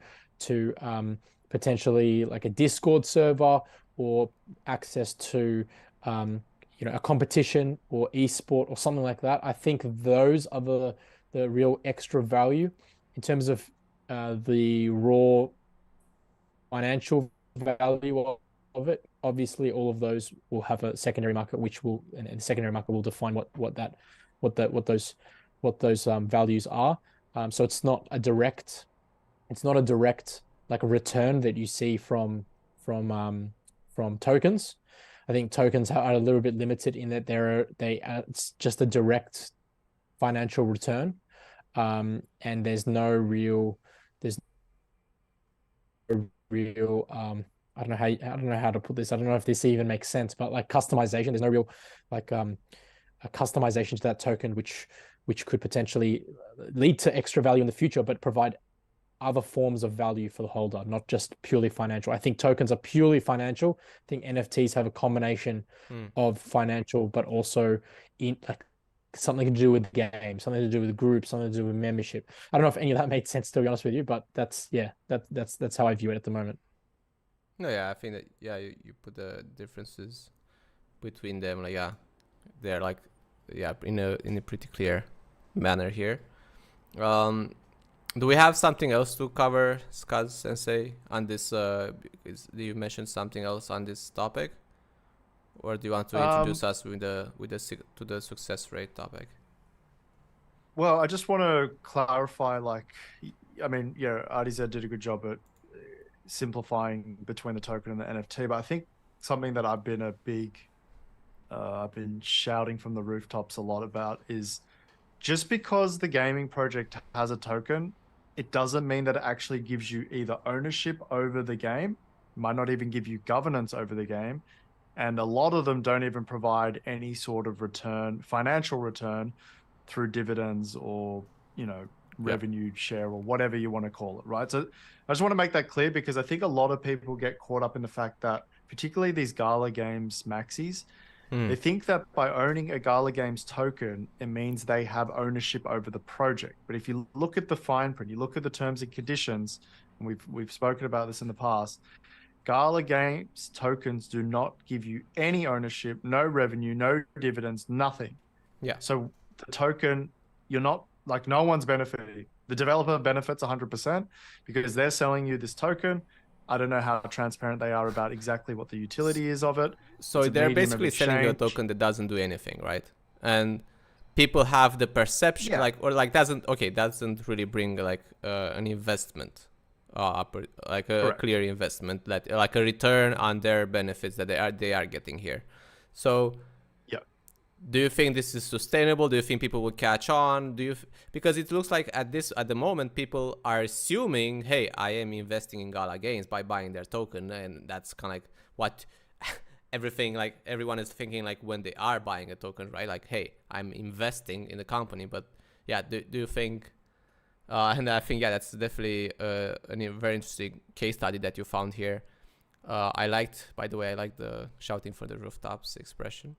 D: potentially like a Discord server, or access to you know, a competition or esport or something like that. I think those are the real extra value in terms of the raw financial value of it. Obviously, all of those will have a secondary market, which will, and the secondary market will define what those values are. So it's not a direct like a return that you see from tokens. I think tokens are a little bit limited in that it's just a direct financial return, and there's no real I don't know how to put this. I don't know if this even makes sense, but like customization, there's no real like a customization to that token, which could potentially lead to extra value in the future, but provide other forms of value for the holder, not just purely financial. I think tokens are purely financial. I think NFTs have a combination of financial, but also in like something to do with the game, something to do with groups, something to do with membership. I don't know if any of that made sense, to be honest with you, but that's how I view it at the moment.
A: No, yeah, I think that you put the differences between them, like they're like in a pretty clear manner here. Do we have something else to cover, Skaz Sensei, on this? Do you mention something else on this topic, or do you want to introduce us to the success rate topic?
B: Well, I just want to clarify. Like, I mean, Artiza did a good job at simplifying between the token and the NFT, but I think something that I've been shouting from the rooftops a lot about is, just because the gaming project has a token, it doesn't mean that it actually gives you either ownership over the game, might not even give you governance over the game, and a lot of them don't even provide any sort of return, financial return, through dividends or, you know, revenue share or whatever you want to call it, right? So I just want to make that clear, because I think a lot of people get caught up in the fact that, particularly these Gala Games maxis, they think that by owning a Gala Games token, it means they have ownership over the project. But if you look at the fine print, you look at the terms and conditions, and we've spoken about this in the past, Gala Games tokens do not give you any ownership, no revenue, no dividends, nothing.
A: Yeah.
B: So the token, you're not, like, no one's benefiting. The developer benefits 100% because they're selling you this token. I don't know how transparent they are about exactly what the utility is of it.
A: So
B: It's a
A: they're
B: medium of
A: basically selling you a
B: exchange.
A: token that doesn't do anything, right? And people have the perception,
B: Yeah.
A: like, or like doesn't really bring like an investment, like a
B: Correct.
A: clear investment, that like a return on their benefits that they are getting here. So
B: Yeah.
A: do you think this is sustainable? Do you think people will catch on? Because it looks like at the moment people are assuming, hey, I am investing in Gala Games by buying their token, and that's kind of like what everyone is thinking, like when they are buying a token, right? Like, hey, I'm investing in the company. But yeah, do you think? And I think, yeah, that's definitely a very interesting case study that you found here. By the way, I liked the shouting for the rooftops expression.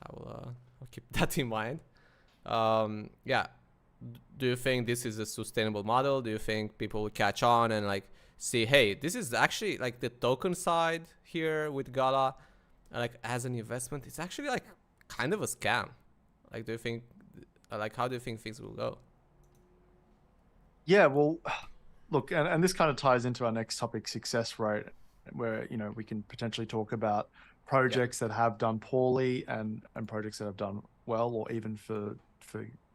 A: I'll keep that in mind. Yeah. Do you think this is a sustainable model? Do you think people will catch on and like see, hey, this is actually like the token side here with Gala, like as an investment, it's actually like kind of a scam. Like, do you think, like, how do you think things will go?
B: Yeah, well, look, and this kind of ties into our next topic, success rate, where, you know, we can potentially talk about projects that have done poorly and projects that have done well, or even for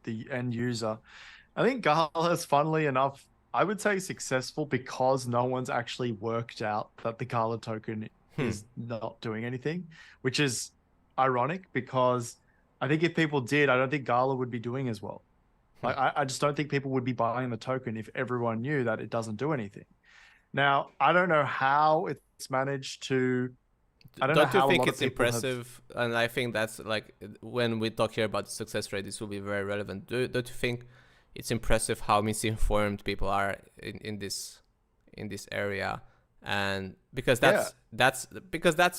B: the end user. I think Gala is, funnily enough, I would say successful because no one's actually worked out that the Gala token is not doing anything, which is ironic because I think if people did, I don't think Gala would be doing as well. Like, I just don't think people would be buying the token if everyone knew that it doesn't do anything. Now, I don't know how it's managed to. I don't know
A: Don't you
B: how a
A: think
B: lot of
A: it's
B: people have.
A: impressive? And I think that's like when we talk here about the success rate, this will be very relevant. Don't you think it's impressive how misinformed people are in this area? And because that's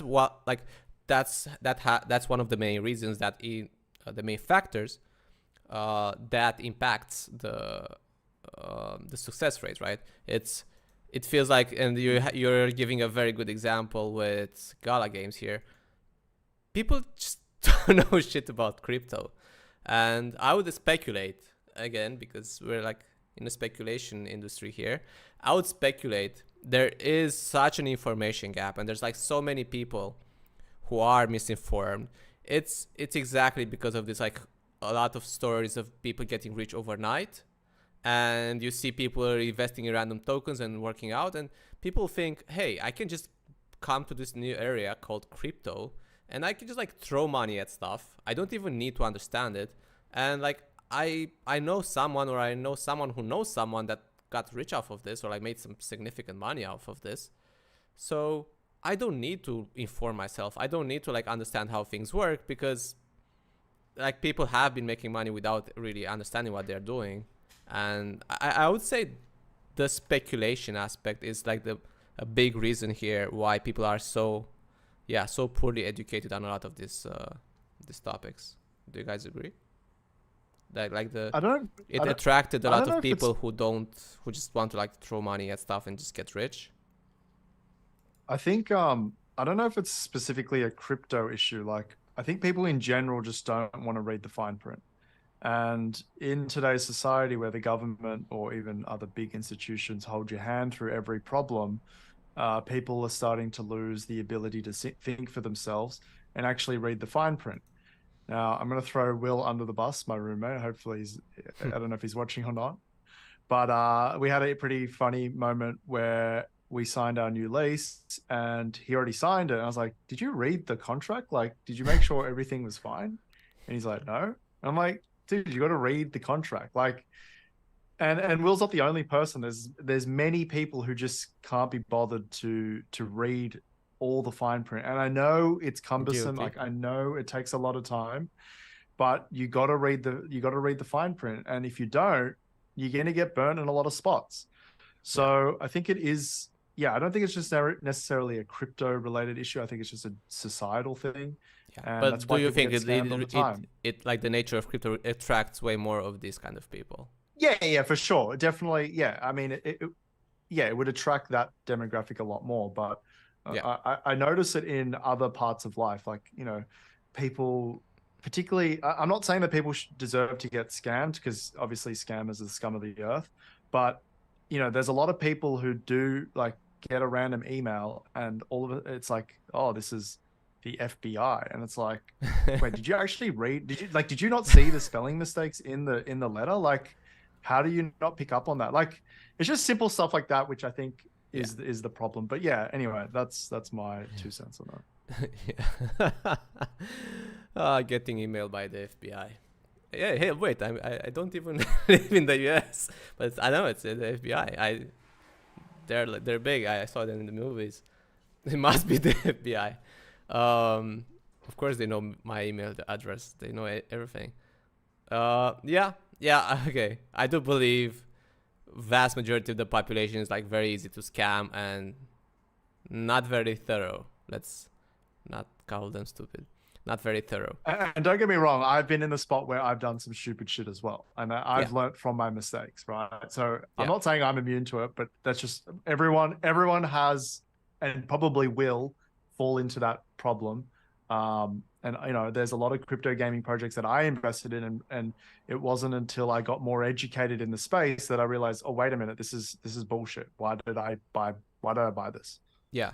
A: what like that's one of the main reasons that the main factors that impacts the success rate, right? It feels like, and you're giving a very good example with Gala Games here. People just don't know shit about crypto, and I would speculate again, because we're like in a speculation industry here. I would speculate there is such an information gap, and there's like so many people who are misinformed. It's exactly because of this, like a lot of stories of people getting rich overnight, and you see people are investing in random tokens and working out, and people think, hey, I can just come to this new area called crypto and I can just like throw money at stuff. I don't even need to understand it. And like I know someone, or I know someone who knows someone that got rich off of this, or like made some significant money off of this. So I don't need to inform myself. I don't need to like understand how things work, because like people have been making money without really understanding what they're doing. And I would say the speculation aspect is like a big reason here why people are so poorly educated on a lot of these topics. Do you guys agree? It attracted a lot of people who just want to like throw money at stuff and just get rich.
B: I think I don't know if it's specifically a crypto issue. Like, I think people in general just don't want to read the fine print. And in today's society, where the government or even other big institutions hold your hand through every problem, people are starting to lose the ability to think for themselves and actually read the fine print. Now, I'm going to throw Will under the bus, my roommate. Hopefully I don't know if he's watching or not. But we had a pretty funny moment where we signed our new lease and he already signed it. And I was like, did you read the contract? Like, did you make sure everything was fine? And he's like, no. And I'm like, dude, you got to read the contract. Like, and Will's not the only person. There's many people who just can't be bothered to read all the fine print. And I know it's cumbersome. Like, I know it takes a lot of time, but you got to read the fine print. And if you don't, you're going to get burnt in a lot of spots. So I think it is. Yeah, I don't think it's just necessarily a crypto related issue. I think it's just a societal thing.
A: Yeah. But do you think it like the nature of crypto attracts way more of these kind of people?
B: Yeah, for sure. Definitely. Yeah. I mean, it would attract that demographic a lot more. But I notice it in other parts of life. Like, you know, people, particularly, I'm not saying that people deserve to get scammed, because obviously scammers are the scum of the earth. But, you know, there's a lot of people who do, like, get a random email and all of it's like, oh, this is the FBI, and it's like, wait, did you actually read? Did you not see the spelling mistakes in the letter? Like, how do you not pick up on that? Like, it's just simple stuff like that, which I think is the problem. But yeah, anyway, that's my 2 cents on that.
A: Getting emailed by the FBI. Yeah, hey, wait, I don't even live in the US, but I know it's the FBI. They're big. I saw them in the movies. It must be the FBI. Of course they know my email address. They know everything. Yeah, okay. I do believe vast majority of the population is like very easy to scam and not very thorough. Let's not call them stupid. Not very thorough.
B: And don't get me wrong, I've been in the spot where I've done some stupid shit as well, and I've learnt from my mistakes, right? So I'm not saying I'm immune to it, but that's just everyone has and probably will fall into that problem. And there's a lot of crypto gaming projects that I invested in, and it wasn't until I got more educated in the space that I realized, oh, wait a minute, this is bullshit. Why did I buy this?
A: Yeah,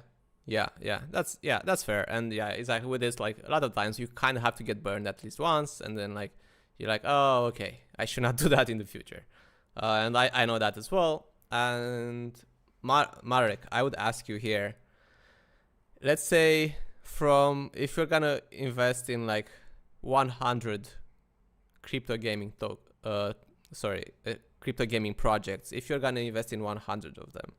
A: that's fair. And yeah, exactly with this, like a lot of times you kind of have to get burned at least once, and then like you're like, oh, okay, I should not do that in the future. And I know that as well. And Marek, I would ask you here, let's say if you're gonna invest in like 100 crypto gaming crypto gaming projects, if you're gonna invest in 100 of them,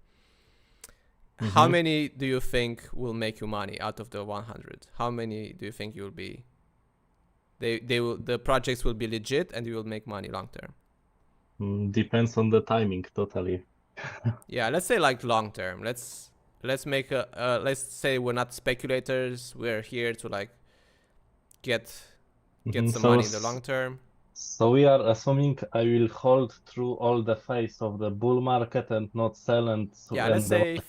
A: how many do you think will make you money out of the 100? How many do you think you'll be? The projects will be legit and you will make money long term.
C: Depends on the timing, totally.
A: Yeah, let's say like long term. Let's make let's say we're not speculators. We're here to like get some money in the long term.
C: So we are assuming I will hold through all the phase of the bull market and not sell, and
A: let's say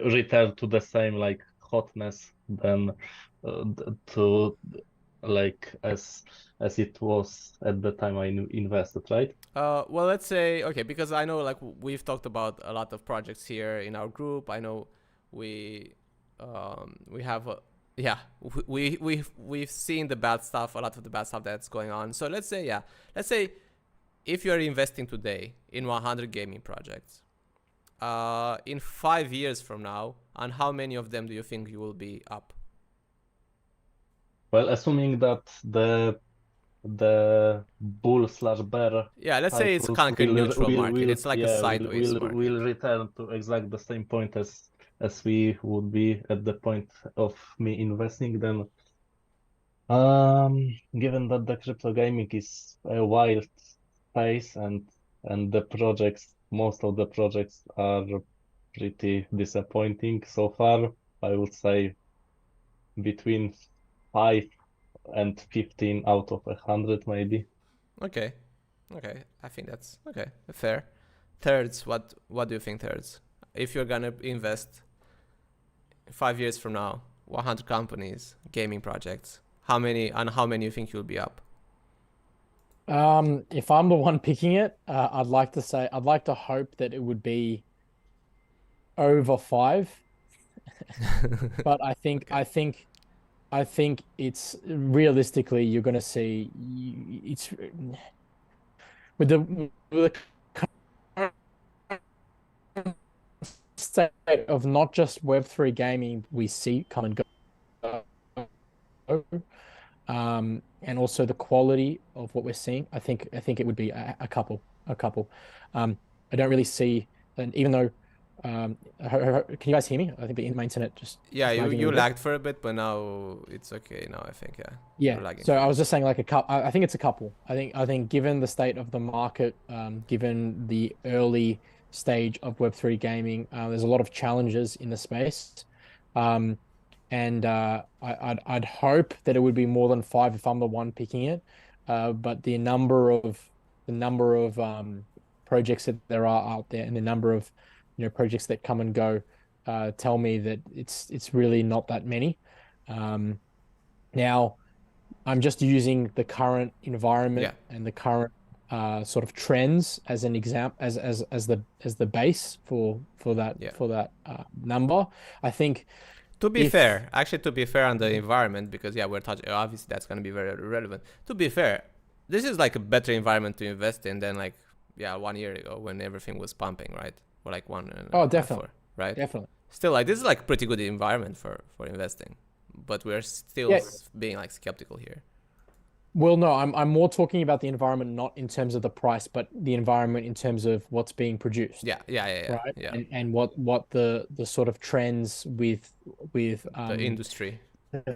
C: return to the same like hotness than to like as it was at the time I invested, right?
A: Well, let's say because I know like we've talked about a lot of projects here in our group. I know we have we've seen the bad stuff, a lot of the bad stuff that's going on. So let's say if you're investing today in 100 gaming projects, in 5 years from now, on how many of them do you think you will be up?
C: Well, assuming that the bull/bear.
A: Yeah, let's say it's kind of a neutral market. It's like a sideways market.
C: We'll return to exactly the same point as we would be at the point of me investing. Then, given that the crypto gaming is a wild space and most of the projects are pretty disappointing so far, I would say between 5 and 15 out of 100 maybe.
A: Okay, I think that's fair. Thirds, what do you think, thirds? If you're gonna invest 5 years from now, 100 companies, gaming projects, how many you think you'll be up?
D: If I'm the one picking it, I'd like to hope that it would be over 5. But I think it's realistically you're going to see it's with the current state of not just Web3 gaming we see come and go, and also the quality of what we're seeing. I think it would be a couple. I don't really see, and even though. Can you guys hear me? I think my internet just
A: you lagged for a bit, but now it's okay. Now I think
D: So I was just saying like a couple. I think it's a couple. I think given the state of the market, given the early stage of Web3 gaming, there's a lot of challenges in the space, and I'd hope that it would be more than 5 if I'm the one picking it, but the number of projects that there are out there and the number of projects that come and go tell me that it's really not that many. Now, I'm just using the current environment and the current sort of trends as an example, as the base for that number. I think
A: To be
D: if
A: fair, actually, to be fair on the environment, because yeah, we're touching. Obviously, that's going to be very relevant. To be fair, this is like a better environment to invest in than like 1 year ago when everything was pumping, right? Or like one and a half,
D: definitely,
A: right?
D: definitely.
A: Still, like this is like pretty good environment for investing, but we're still
D: Yeah.
A: being like skeptical here.
D: Well, no, I'm more talking about the environment, not in terms of the price, but the environment in terms of what's being produced.
A: Yeah.
D: Right.
A: Yeah.
D: And what the sort of trends with
A: The industry.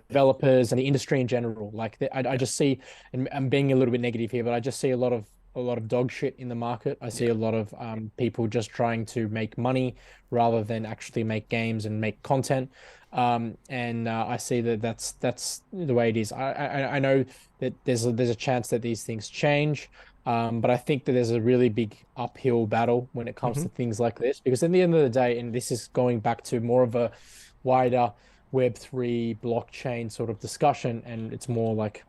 D: developers and the industry in general. Like I just see, and I'm being a little bit negative here, but I just see a lot of dog shit in the market. I see a lot of people just trying to make money rather than actually make games and make content. And I see that's the way it is. I know that there's a chance that these things change. But I think that there's a really big uphill battle when it comes to things like this, because at the end of the day, and this is going back to more of a wider Web3 blockchain sort of discussion, and it's more like,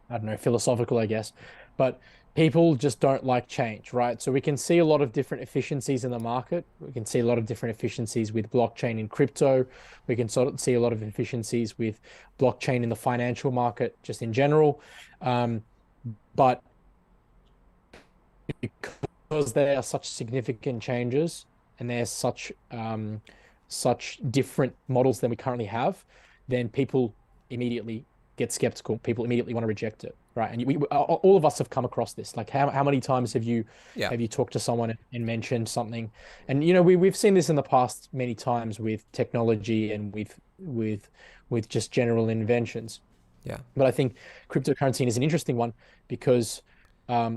D: I don't know, philosophical, I guess, but people just don't like change, right? So we can see a lot of different efficiencies in the market. We can see a lot of different efficiencies with blockchain in crypto. We can sort of see a lot of efficiencies with blockchain in the financial market, just in general. But because there are such significant changes and there's such different models than we currently have, then people immediately get skeptical. People immediately want to reject it, right? And all of us have come across this. Like, how many times have you talked to someone and mentioned something? And we've seen this in the past many times with technology and with just general inventions.
A: Yeah.
D: But I think cryptocurrency is an interesting one because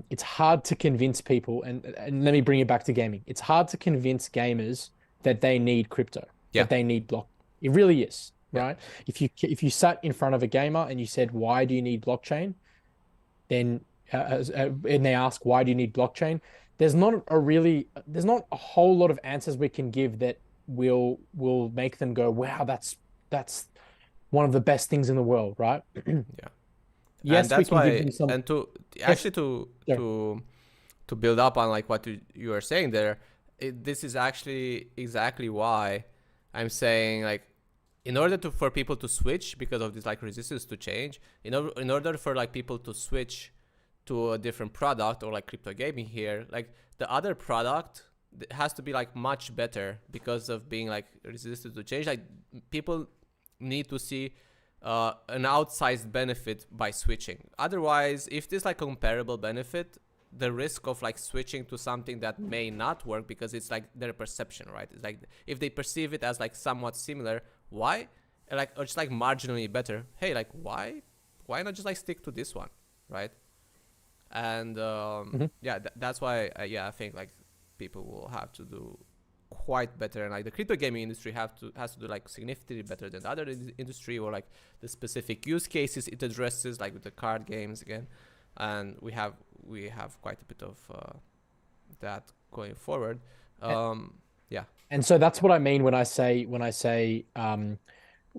D: it's hard to convince people, and let me bring it back to gaming. It's hard to convince gamers that they need crypto, that they need block. It really is, right? If you sat in front of a gamer and you said, "Why do you need blockchain?" Then and they ask, "Why do you need blockchain?" There's not a whole lot of answers we can give that will make them go, "Wow, that's one of the best things in the world," right?
A: Yeah.
D: Yes,
A: and that's
D: we can
A: why,
D: give them some.
A: and to actually to build up on like what you are saying there, this is actually exactly why I'm saying, like, in order for people to switch because of this like resistance to change, in order for like people to switch to a different product or like crypto gaming here, like the other product has to be like much better because of being like resistant to change. Like people need to see an outsized benefit by switching. Otherwise, if there's like comparable benefit, the risk of like switching to something that may not work because it's like their perception, right? It's like if they perceive it as like somewhat similar, why? Or just like marginally better. Hey, like why not just like stick to this one, right? And that's why I think like people will have to do quite better, and like the crypto gaming industry has to do like significantly better than the other industry, or like the specific use cases it addresses, like with the card games again. And we have quite a bit of that going forward.
D: And so that's what I mean when I say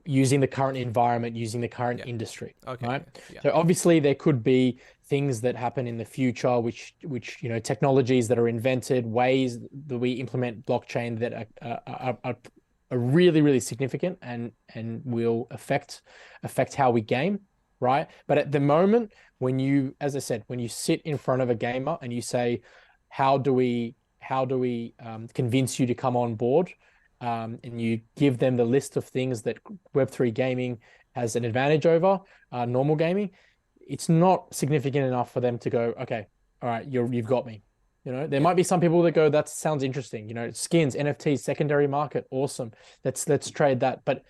D: using the current environment, using the current industry, right? So obviously there could be things that happen in the future, which technologies that are invented, ways that we implement blockchain that are really, really significant and will affect how we game, right? But at the moment, as I said, when you sit in front of a gamer and you say, how do we convince you to come on board? And you give them the list of things that Web3 gaming has an advantage over normal gaming, it's not significant enough for them to go, okay, all right, you've got me. There might be some people that go, that sounds interesting. Skins, NFTs, secondary market, awesome. Let's trade that. But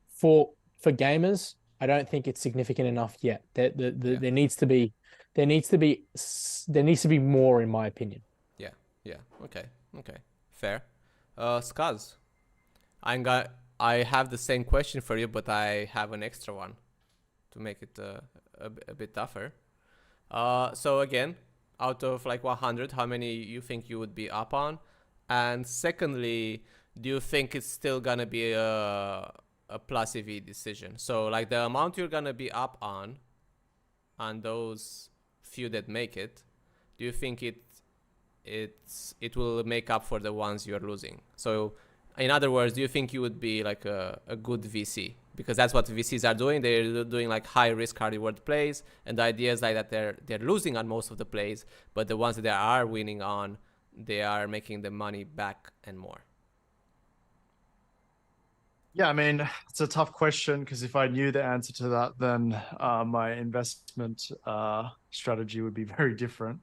D: for gamers, I don't think it's significant enough yet. There needs to be more, in my opinion.
A: Yeah. Okay. Fair. Skaz, I have the same question for you, but I have an extra one to make it a bit tougher. So again, out of like 100, how many you think you would be up on? And secondly, do you think it's still gonna be a plus EV decision? So like the amount you're gonna be up on those few that make it, do you think it will make up for the ones you're losing? So in other words, do you think you would be like a good VC? Because that's what VCs are doing. They're doing like high risk, high reward plays, and the idea is like that they're losing on most of the plays, but the ones that they are winning on, they are making the money back and more.
B: Yeah, I mean, it's a tough question because if I knew the answer to that, then my investment strategy would be very different.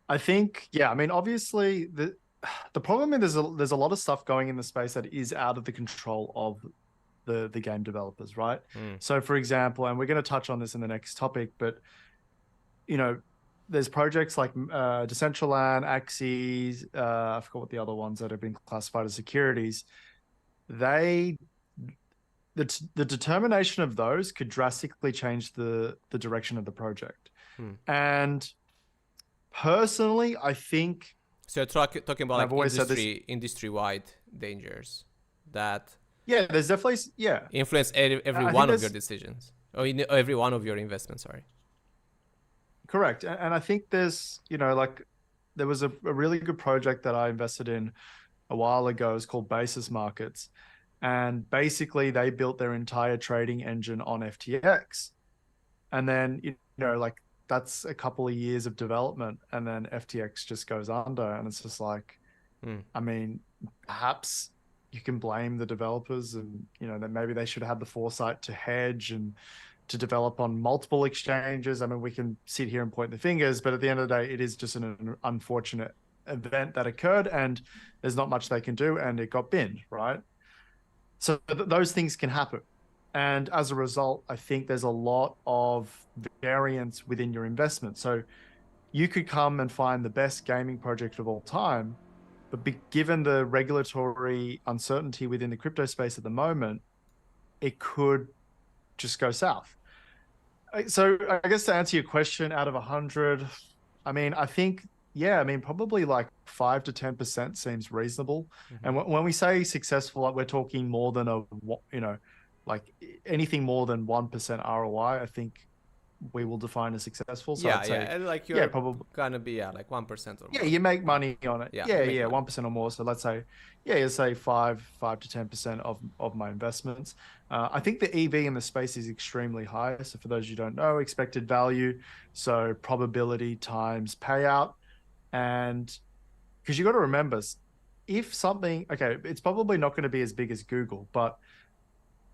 B: I think, yeah, I mean, obviously the problem is there's a lot of stuff going in the space that is out of the control of the game developers, right? So for example, and we're going to touch on this in the next topic, but you know, there's projects like Decentraland, Axes, I forgot what the other ones that have been classified as securities. The determination of those could drastically change the direction of the project. And personally, I think.
A: So you're talking about
B: I've always said
A: industry-wide dangers that.
B: Yeah, there's definitely
A: influence every one of your decisions, or every one of your investments. Sorry.
B: Correct, and I think there's like there was a really good project that I invested in a while ago. It's called Basis Markets, and basically they built their entire trading engine on FTX, and then like that's a couple of years of development, and then FTX just goes under, and it's just like, I mean, perhaps you can blame the developers, and that maybe they should have the foresight to hedge and to develop on multiple exchanges. I mean, we can sit here and point the fingers, but at the end of the day, it is just an unfortunate event that occurred, and there's not much they can do, and it got binned, right? So those things can happen. And as a result, I think there's a lot of variance within your investment. So you could come and find the best gaming project of all time, but given the regulatory uncertainty within the crypto space at the moment, it could just go south. So I guess to answer your question, out of 100, I mean, I think, yeah, I mean, probably like 5 to 10% seems reasonable. And when we say successful, we're talking more than like anything more than 1% ROI, I think we will define as successful. So I'd say,
A: like you're
B: probably
A: gonna be like 1% or more.
B: Yeah, you make money on it. Yeah, 1% or more. So let's say, you say 5 to 10% of my investments. I think the EV in the space is extremely high. So for those you don't know, expected value, so probability times payout, and because you got to remember, if something, okay, it's probably not going to be as big as Google, but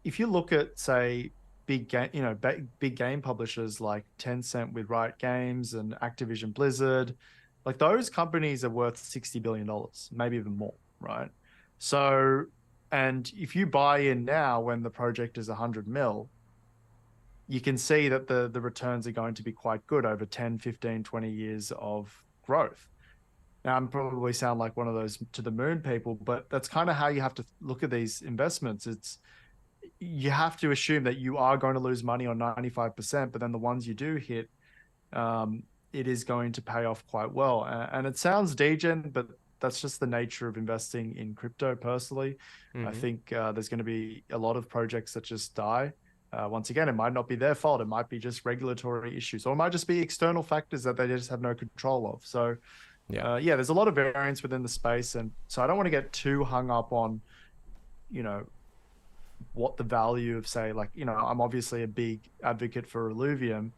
B: if you look at, say, big game publishers like Tencent with Riot Games and Activision Blizzard, like those companies are worth $60 billion, maybe even more, right? So, and if you buy in now when the project is 100 mil, you can see that the returns are going to be quite good over 10, 15, 20 years of growth. Now, I'm probably sound like one of those to the moon people, but that's kind of how you have to look at these investments. You have to assume that you are going to lose money on 95%, but then the ones you do hit, it is going to pay off quite well. And it sounds degen, but that's just the nature of investing in crypto personally. I think there's going to be a lot of projects that just die. Once again, it might not be their fault. It might be just regulatory issues, or it might just be external factors that they just have no control of. So there's a lot of variance within the space. And so I don't want to get too hung up on, what the value of, say, like, I'm obviously a big advocate for Illuvium,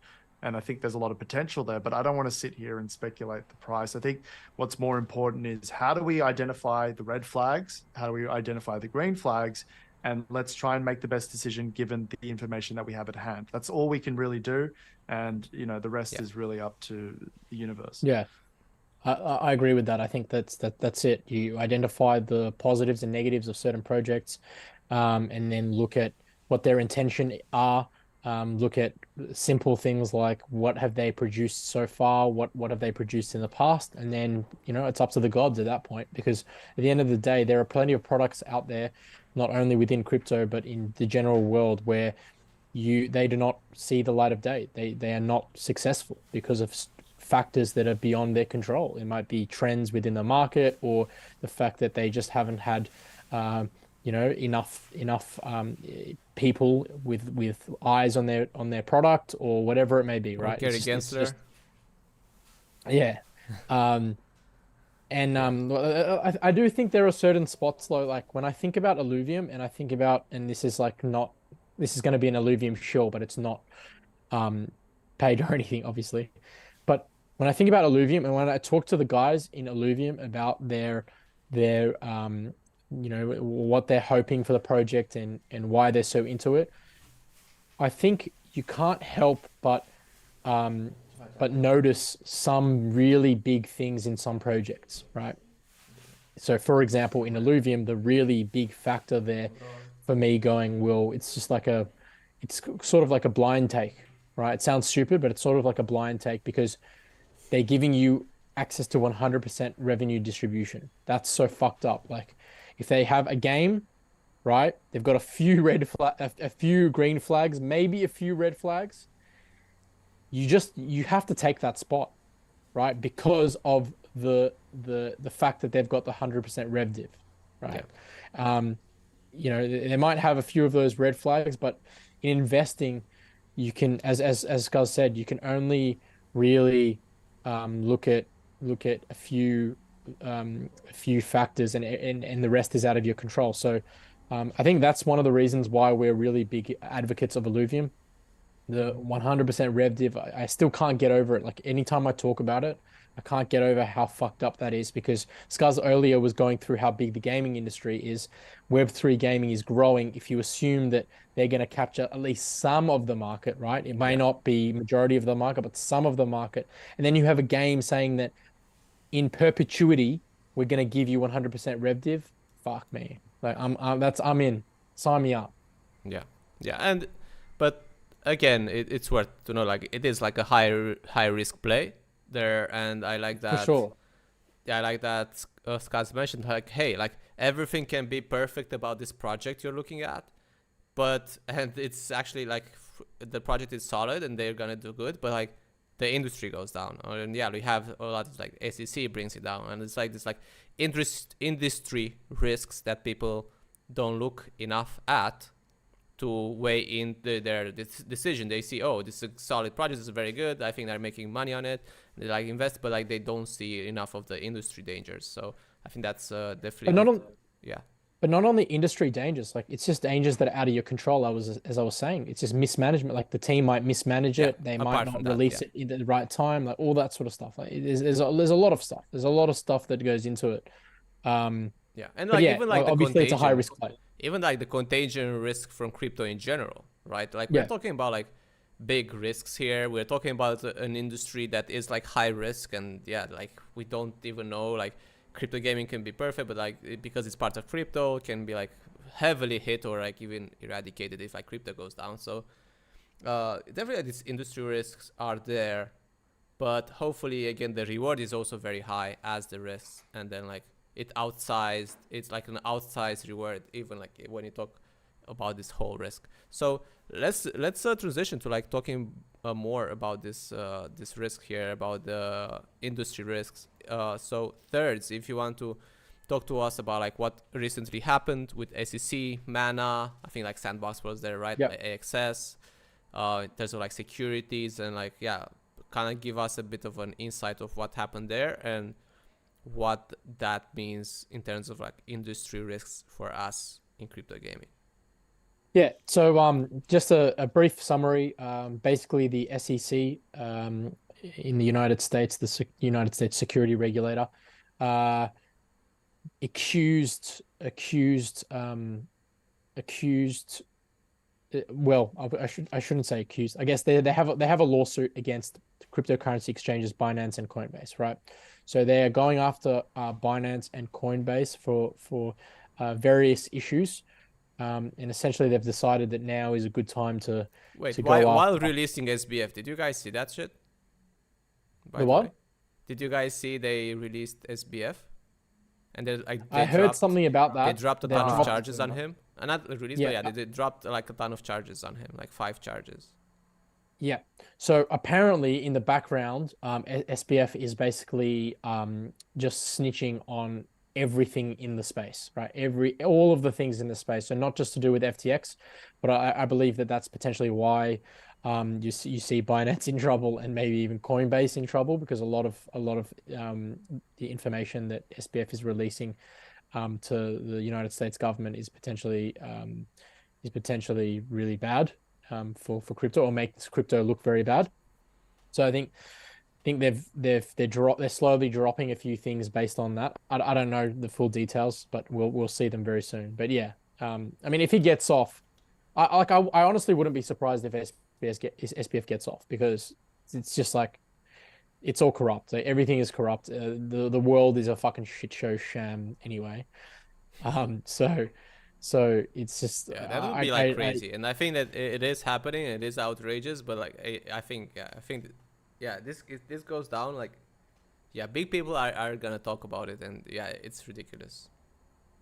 B: and I think there's a lot of potential there, but I don't want to sit here and speculate the price. I think what's more important is how do we identify the red flags? How do we identify the green flags? And let's try and make the best decision given the information that we have at hand. That's all we can really do. And, the rest is really up to the universe.
D: Yeah. I agree with that. I think that's it. You identify the positives and negatives of certain projects, and then look at what their intention are. Look at simple things like what have they produced so far, what have they produced in the past, and then it's up to the gods at that point. Because at the end of the day, there are plenty of products out there, not only within crypto but in the general world, where they do not see the light of day. They are not successful because of factors that are beyond their control. It might be trends within the market, or the fact that they just haven't had enough people with eyes on their product, or whatever it may be, right?
A: Gary Gensler.
D: Yeah. I do think there are certain spots though, like when I think about Illuvium and I think about, and this is like not, this is going to be an Illuvium shill, but it's not um paid or anything, obviously. But when I think about Illuvium and when I talk to the guys in Illuvium about their what they're hoping for the project and why they're so into it, I think you can't help um but notice some really big things in some projects, right? So for example, in Illuvium, the really big factor there for me going, well, it's just like it's sort of like a blind take, right? It sounds stupid, but it's sort of like a blind take because they're giving you access to 100% revenue distribution. That's so fucked up. Like if they have a game, right? They've got a few a few green flags, maybe a few red flags. You have to take that spot, right? Because of the fact that they've got the 100% rev div, right? Um, they might have a few of those red flags, but in investing, you can, as Gus said, you can only really look at a few factors, and the rest is out of your control. So I think that's one of the reasons why we're really big advocates of Illuvium. The 100% rev div, I still can't get over it. Like anytime I talk about it, I can't get over how fucked up that is because Scars earlier was going through how big the gaming industry is. Web3 gaming is growing. If you assume that they're going to capture at least some of the market, right? It may not be majority of the market, but some of the market. And then you have a game saying that in perpetuity, we're going to give you 100% rev div. Fuck me. Like I'm in. Sign me up.
A: Yeah. But again, it's worth to know, like it is like a high risk play there, and I like that.
D: For sure.
A: Yeah, I like that. Scott mentioned, like, hey, like everything can be perfect about this project you're looking at, and it's actually like the project is solid and they're gonna do good, but like the industry goes down, and yeah, we have a lot of like SEC brings it down, and it's like this like industry risks that people don't look enough at to weigh in their decision. They see, oh, this is a solid project, this is very good, I think they're making money on it, they like invest, but like they don't see enough of the industry dangers. So I think that's definitely
D: but not on the industry dangers. Like it's just dangers that are out of your control. As I was saying, it's just mismanagement. Like the team might mismanage it, they might not release it at the right time, like all that sort of stuff. Like there's a lot of stuff. There's a lot of stuff that goes into it.
A: And like even like
D: obviously it's a high risk play.
A: Even like the contagion risk from crypto in general, right? Like we're talking about like big risks here. We're talking about an industry that is like high risk, and like we don't even know, like crypto gaming can be perfect, but like because it's part of crypto, it can be like heavily hit or like even eradicated if like crypto goes down. So definitely these industry risks are there, but hopefully again the reward is also very high as the risks, and then like it's like an outsized reward, even like when you talk about this whole risk. So let's transition to like talking more about this risk here, about the industry risks. So thirds, if you want to talk to us about like what recently happened with SEC, Mana, I think like Sandbox was there, right? AXS, in terms of like securities, and like kind of give us a bit of an insight of what happened there and what that means in terms of like industry risks for us in crypto gaming.
D: Yeah, so just a brief summary. Basically, the SEC in the United States, the United States security regulator, accused. Well, I shouldn't say accused. I guess they have a lawsuit against cryptocurrency exchanges Binance and Coinbase, right? So they are going after Binance and Coinbase for various issues. And essentially they've decided that now is a good time to
A: while releasing SBF. Did you guys see that shit?
D: The what?
A: Did you guys see they released SBF? And
D: I heard something about that.
A: They dropped a ton of charges on him. Not released, but they dropped like a ton of charges on him, like 5 charges. Yeah.
D: So apparently in the background, SBF is basically just snitching on everything in the space, right? All of the things in the space. So not just to do with FTX, but I believe that that's potentially why You see Binance in trouble and maybe even Coinbase in trouble because a lot of the information that SBF is releasing to the United States government is potentially really bad for crypto, or makes crypto look very bad. So I think they're slowly dropping a few things based on that. I don't know the full details, but we'll see them very soon. But yeah, I mean, if he gets off, I honestly wouldn't be surprised if SBF gets off, because it's just like it's all corrupt. Like, everything is corrupt. The world is a fucking shit show sham anyway. So it's just
A: Yeah, that would be like crazy, and I think that it is happening. And it is outrageous, but like I think this goes down. Like, yeah, big people are gonna talk about it, and yeah, it's ridiculous.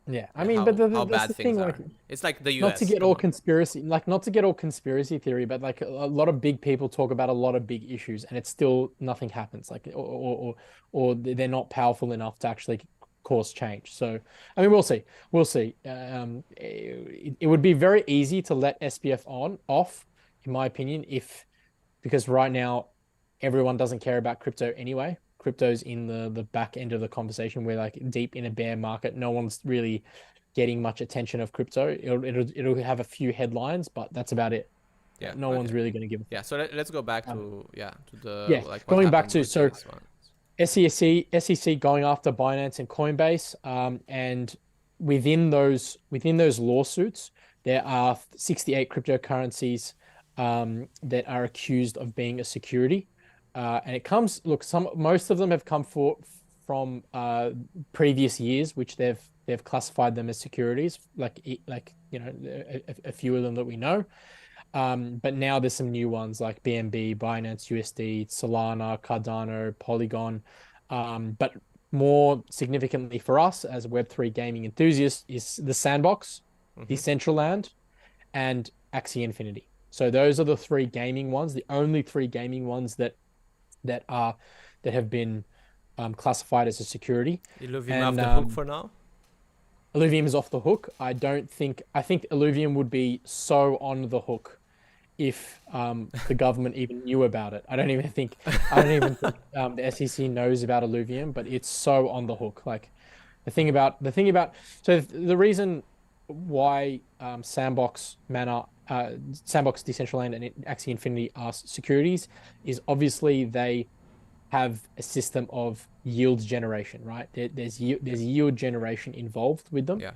D: Yeah, I mean, but
A: how
D: that's
A: bad
D: the
A: thing,
D: thing,
A: like,
D: like,
A: it's like the US.
D: not to get all conspiracy, not to get all conspiracy theory, but like a lot of big people talk about a lot of big issues, and it's still nothing happens. Like, or they're not powerful enough to actually cause change. So, I mean, we'll see. It would be very easy to let SBF off, in my opinion, because right now everyone doesn't care about crypto anyway. Crypto's in the back end of the conversation. We're like deep in a bear market. No one's really getting much attention of crypto. It'll have a few headlines, but that's about it.
A: Yeah,
D: no one's really going to give.
A: Yeah, so let's go back to the like
D: going back to SEC going after Binance and Coinbase, and within those lawsuits, there are 68 cryptocurrencies that are accused of being a security. And it comes, most of them have come from previous years, which they've classified them as securities, like a few of them that we know. But now there's some new ones like BNB, Binance USD, Solana, Cardano, Polygon. But more significantly for us as Web3 gaming enthusiasts is the Sandbox, Decentraland, and Axie Infinity. So those are the three gaming ones, the only three gaming ones that have been classified as a security.
A: Illuvium off the hook for now?
D: Illuvium is off the hook. I think Illuvium would be so on the hook if the government even knew about it. I don't even think the SEC knows about Illuvium, but it's so on the hook. Like so the reason why Sandbox, Sandbox, Decentraland, and Axie Infinity are securities is obviously they have a system of yield generation, right? There's yield generation involved with them.
A: Yeah.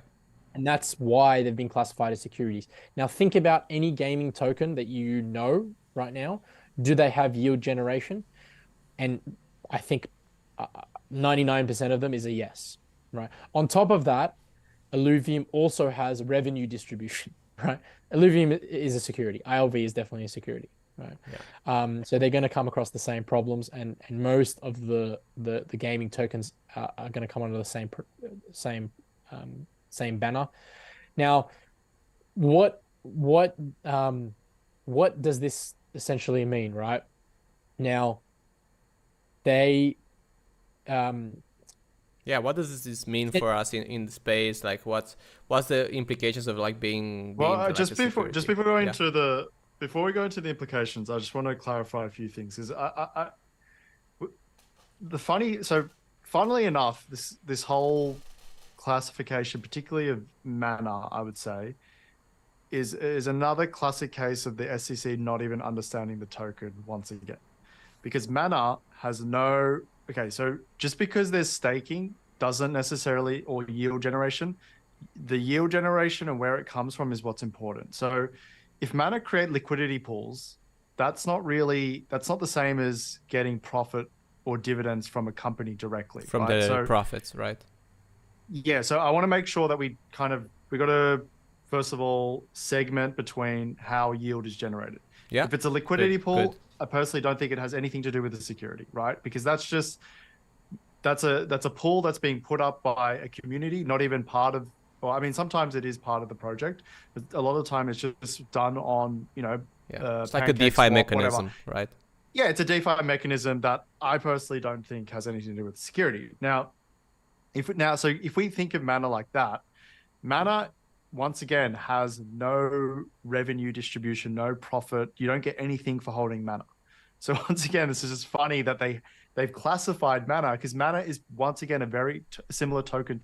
D: And that's why they've been classified as securities. Now think about any gaming token that you know right now. Do they have yield generation? And I think 99% of them is a yes, right? On top of that, Illuvium also has revenue distribution, right? Illuvium is a security. ILV is definitely a security, right? Yeah. So they're going to come across the same problems, and most of the gaming tokens are going to come under the same banner. Now, what does this essentially mean, right? Now, they
A: what does this mean for us in the space? Like, what's the implications of like being
B: just before we go into the implications, I just want to clarify a few things. Is funnily enough, this whole classification, particularly of Mana, I would say, is another classic case of the SEC not even understanding the token once again, because Mana has no. Okay, so just because there's staking doesn't necessarily, or yield generation, the yield generation and where it comes from is what's important. So if Mana create liquidity pools, that's not the same as getting profit or dividends from a company directly.
A: From the profits, right?
B: Yeah, so I want to make sure that we got to, first of all, segment between how yield is generated. Yeah. If it's a liquidity pool, I personally don't think it has anything to do with the security, right? Because that's a pool that's being put up by a community, not even part of. Well, I mean, sometimes it is part of the project, but a lot of the time it's just done on,
A: it's like a DeFi mechanism, right?
B: Yeah, it's a DeFi mechanism that I personally don't think has anything to do with security. Now, if we think of Mana like that, Mana once again, has no revenue distribution, no profit. You don't get anything for holding mana. So once again, this is just funny that they've classified mana, because mana is once again a very similar token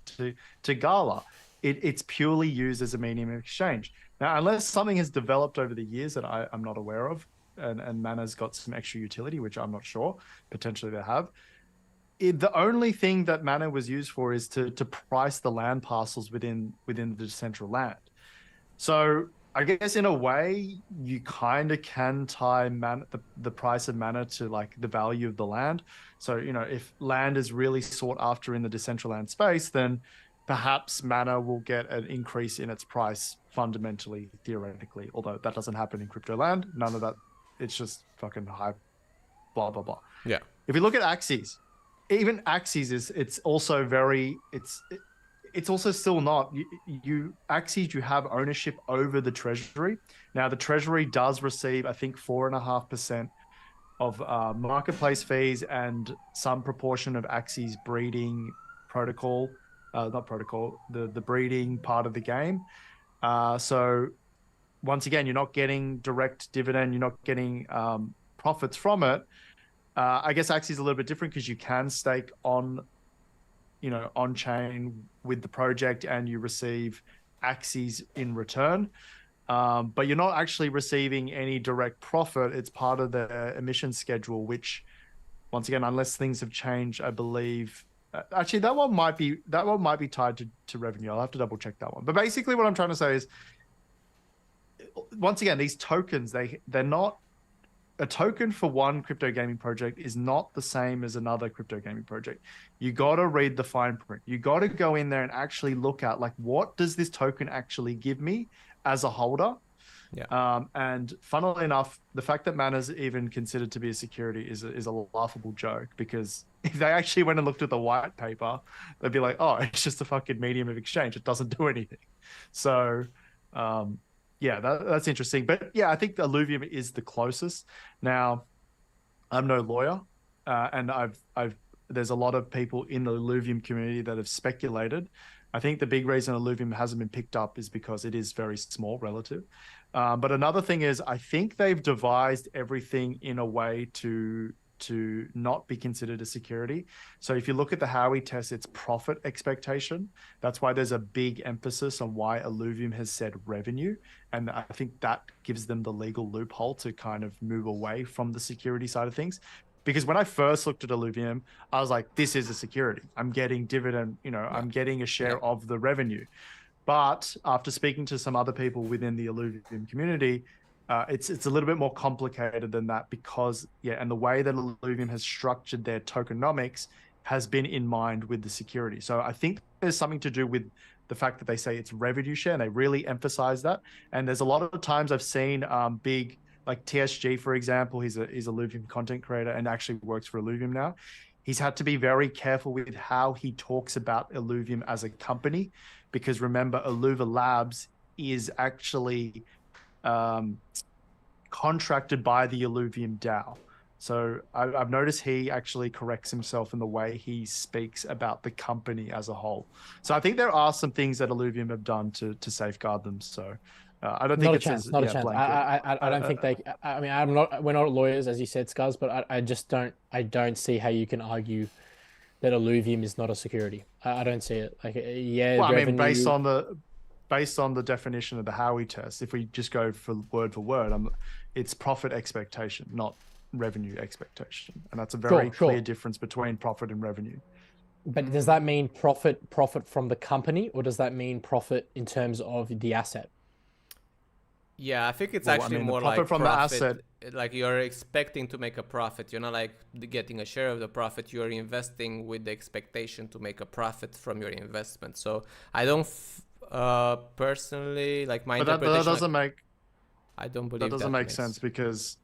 B: to Gala. It's purely used as a medium of exchange. Now, unless something has developed over the years that I'm not aware of, and mana's got some extra utility, which I'm not sure, potentially they have. The only thing that mana was used for is to price the land parcels within the central land. So I guess in a way you kind of can tie the price of mana to like the value of the land. So, you know, if land is really sought after in the decentralized space, then perhaps mana will get an increase in its price fundamentally, theoretically, although that doesn't happen in crypto land. None of that. It's just fucking hype, blah, blah, blah.
A: Yeah.
B: If you look at Axes, even Axes it's also very, it's also still not, Axes, you have ownership over the treasury. Now the treasury does receive, I think 4.5% of marketplace fees and some proportion of Axes breeding protocol, not protocol, the breeding part of the game. So once again, you're not getting direct dividend, you're not getting profits from it. I guess Axie is a little bit different because you can stake on chain with the project and you receive Axies in return. But you're not actually receiving any direct profit. It's part of the emission schedule, which once again, unless things have changed, I believe actually that one might be tied to revenue. I'll have to double check that one. But basically what I'm trying to say is, once again, these tokens, they're not, a token for one crypto gaming project is not the same as another crypto gaming project. You got to read the fine print. You got to go in there and actually look at, like, what does this token actually give me as a holder?
A: Yeah.
B: And funnily enough, the fact that mana is even considered to be a security is a laughable joke, because if they actually went and looked at the white paper, they'd be like, oh, it's just a fucking medium of exchange. It doesn't do anything. So, yeah, that's interesting. But yeah, I think the Illuvium is the closest. Now, I'm no lawyer, and there's a lot of people in the Illuvium community that have speculated. I think the big reason Illuvium hasn't been picked up is because it is very small relative. But another thing is, I think they've devised everything in a way to not be considered a security. So if you look at the Howey test, it's profit expectation. That's why there's a big emphasis on why Illuvium has said revenue. And I think that gives them the legal loophole to kind of move away from the security side of things. Because when I first looked at Illuvium, I was like, this is a security. I'm getting dividend, I'm getting a share of the revenue. But after speaking to some other people within the Illuvium community, it's a little bit more complicated than that, because, and the way that Illuvium has structured their tokenomics has been in mind with the security. So I think there's something to do with the fact that they say it's revenue share, and they really emphasize that. And there's a lot of times I've seen big, like TSG, for example, he's a Illuvium content creator and actually works for Illuvium now. He's had to be very careful with how he talks about Illuvium as a company, because remember, Illuva Labs is actually contracted by the Illuvium DAO. So I've noticed he actually corrects himself in the way he speaks about the company as a whole. So I think there are some things that Illuvium have done to safeguard them. So I don't think
D: Not a chance. Not a chance. I don't think they. I mean, we're not lawyers, as you said, Scuzz, but I just don't. I don't see how you can argue that Illuvium is not a security. I don't see it. Like, yeah.
B: Well,
D: revenue...
B: I mean, based on the definition of the Howey test, if we just go for word, it's profit expectation, not revenue expectation, and that's a very clear difference between profit and revenue.
D: But does that mean profit from the company, or does that mean profit in terms of the asset?
A: Yeah, I think it's actually more
B: profit
A: like
B: from
A: profit,
B: the asset.
A: like you're expecting to make a profit. You're not like getting a share of the profit. You're investing with the expectation to make a profit from your investment. So I don't personally, like, my interpretation.
B: But that doesn't make.
A: I don't believe
B: that doesn't make sense, because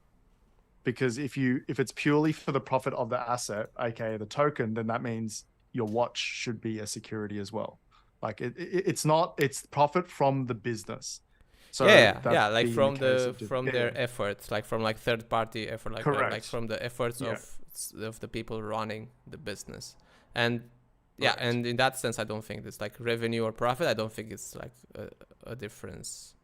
B: if it's purely for the profit of the asset, aka the token, then that means your watch should be a security as well. Like it's not. It's profit from the business. So
A: like from their efforts, like from like third party effort, like from the efforts of the people running the business. And and in that sense, I don't think it's like revenue or profit. I don't think it's like a difference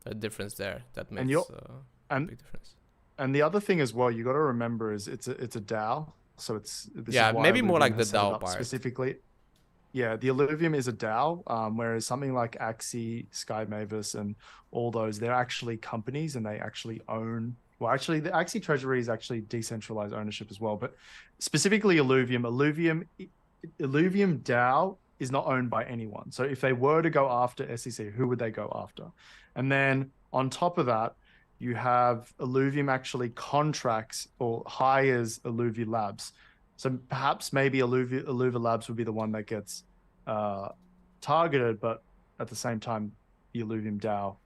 A: there that makes
B: And you're
A: a
B: and
A: big difference.
B: and the other thing as well you got to remember is it's a DAO, so this
A: Yeah,
B: is why
A: maybe more
B: Illuvium
A: like the
B: has set it
A: DAO
B: up
A: part.
B: specifically. Yeah, the Illuvium is a DAO, whereas something like Axie, Sky Mavis, and all those, they're actually companies and they actually own. Well, actually, the Axie Treasury is actually decentralized ownership as well. But specifically Illuvium DAO is not owned by anyone. So if they were to go after SEC, who would they go after? And then on top of that, you have Illuvium actually contracts or hires Illuvia Labs. So perhaps maybe Illuva Labs would be the one that gets targeted, but at the same time, the Illuvium DAO,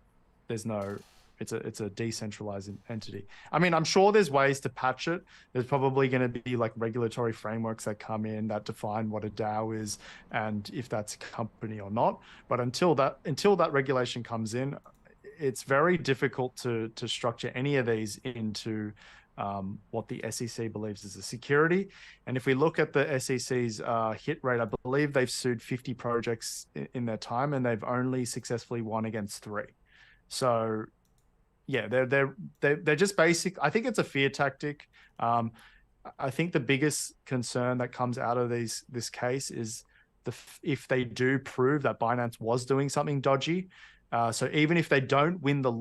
B: it's a decentralized entity. I mean, I'm sure there's ways to patch it. There's probably going to be like regulatory frameworks that come in that define what a DAO is and if that's a company or not. But until that regulation comes in, it's very difficult to structure any of these into what the SEC believes is a security. And if we look at the SEC's hit rate, I believe they've sued 50 projects in their time, and they've only successfully won against 3. So, yeah, they're just basic. I think it's a fear tactic. I think the biggest concern that comes out of this case is if they do prove that Binance was doing something dodgy. So even if they don't win the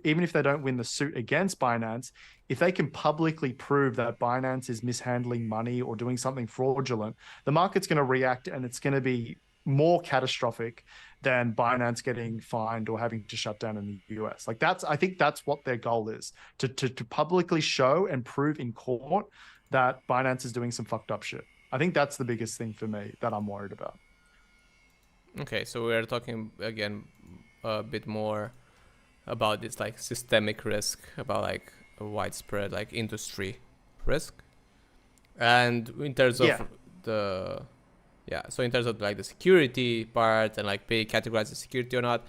B: even if they don't win the suit against Binance, if they can publicly prove that Binance is mishandling money or doing something fraudulent, the market's going to react, and it's going to be more catastrophic than Binance getting fined or having to shut down in the US. Like I think that's what their goal is, to publicly show and prove in court that Binance is doing some fucked up shit. I think that's the biggest thing for me that I'm worried about.
A: Okay, so we're talking again a bit more about this like systemic risk, about like a widespread like industry risk, and in terms of so in terms of like the security part and like being categorized as security or not,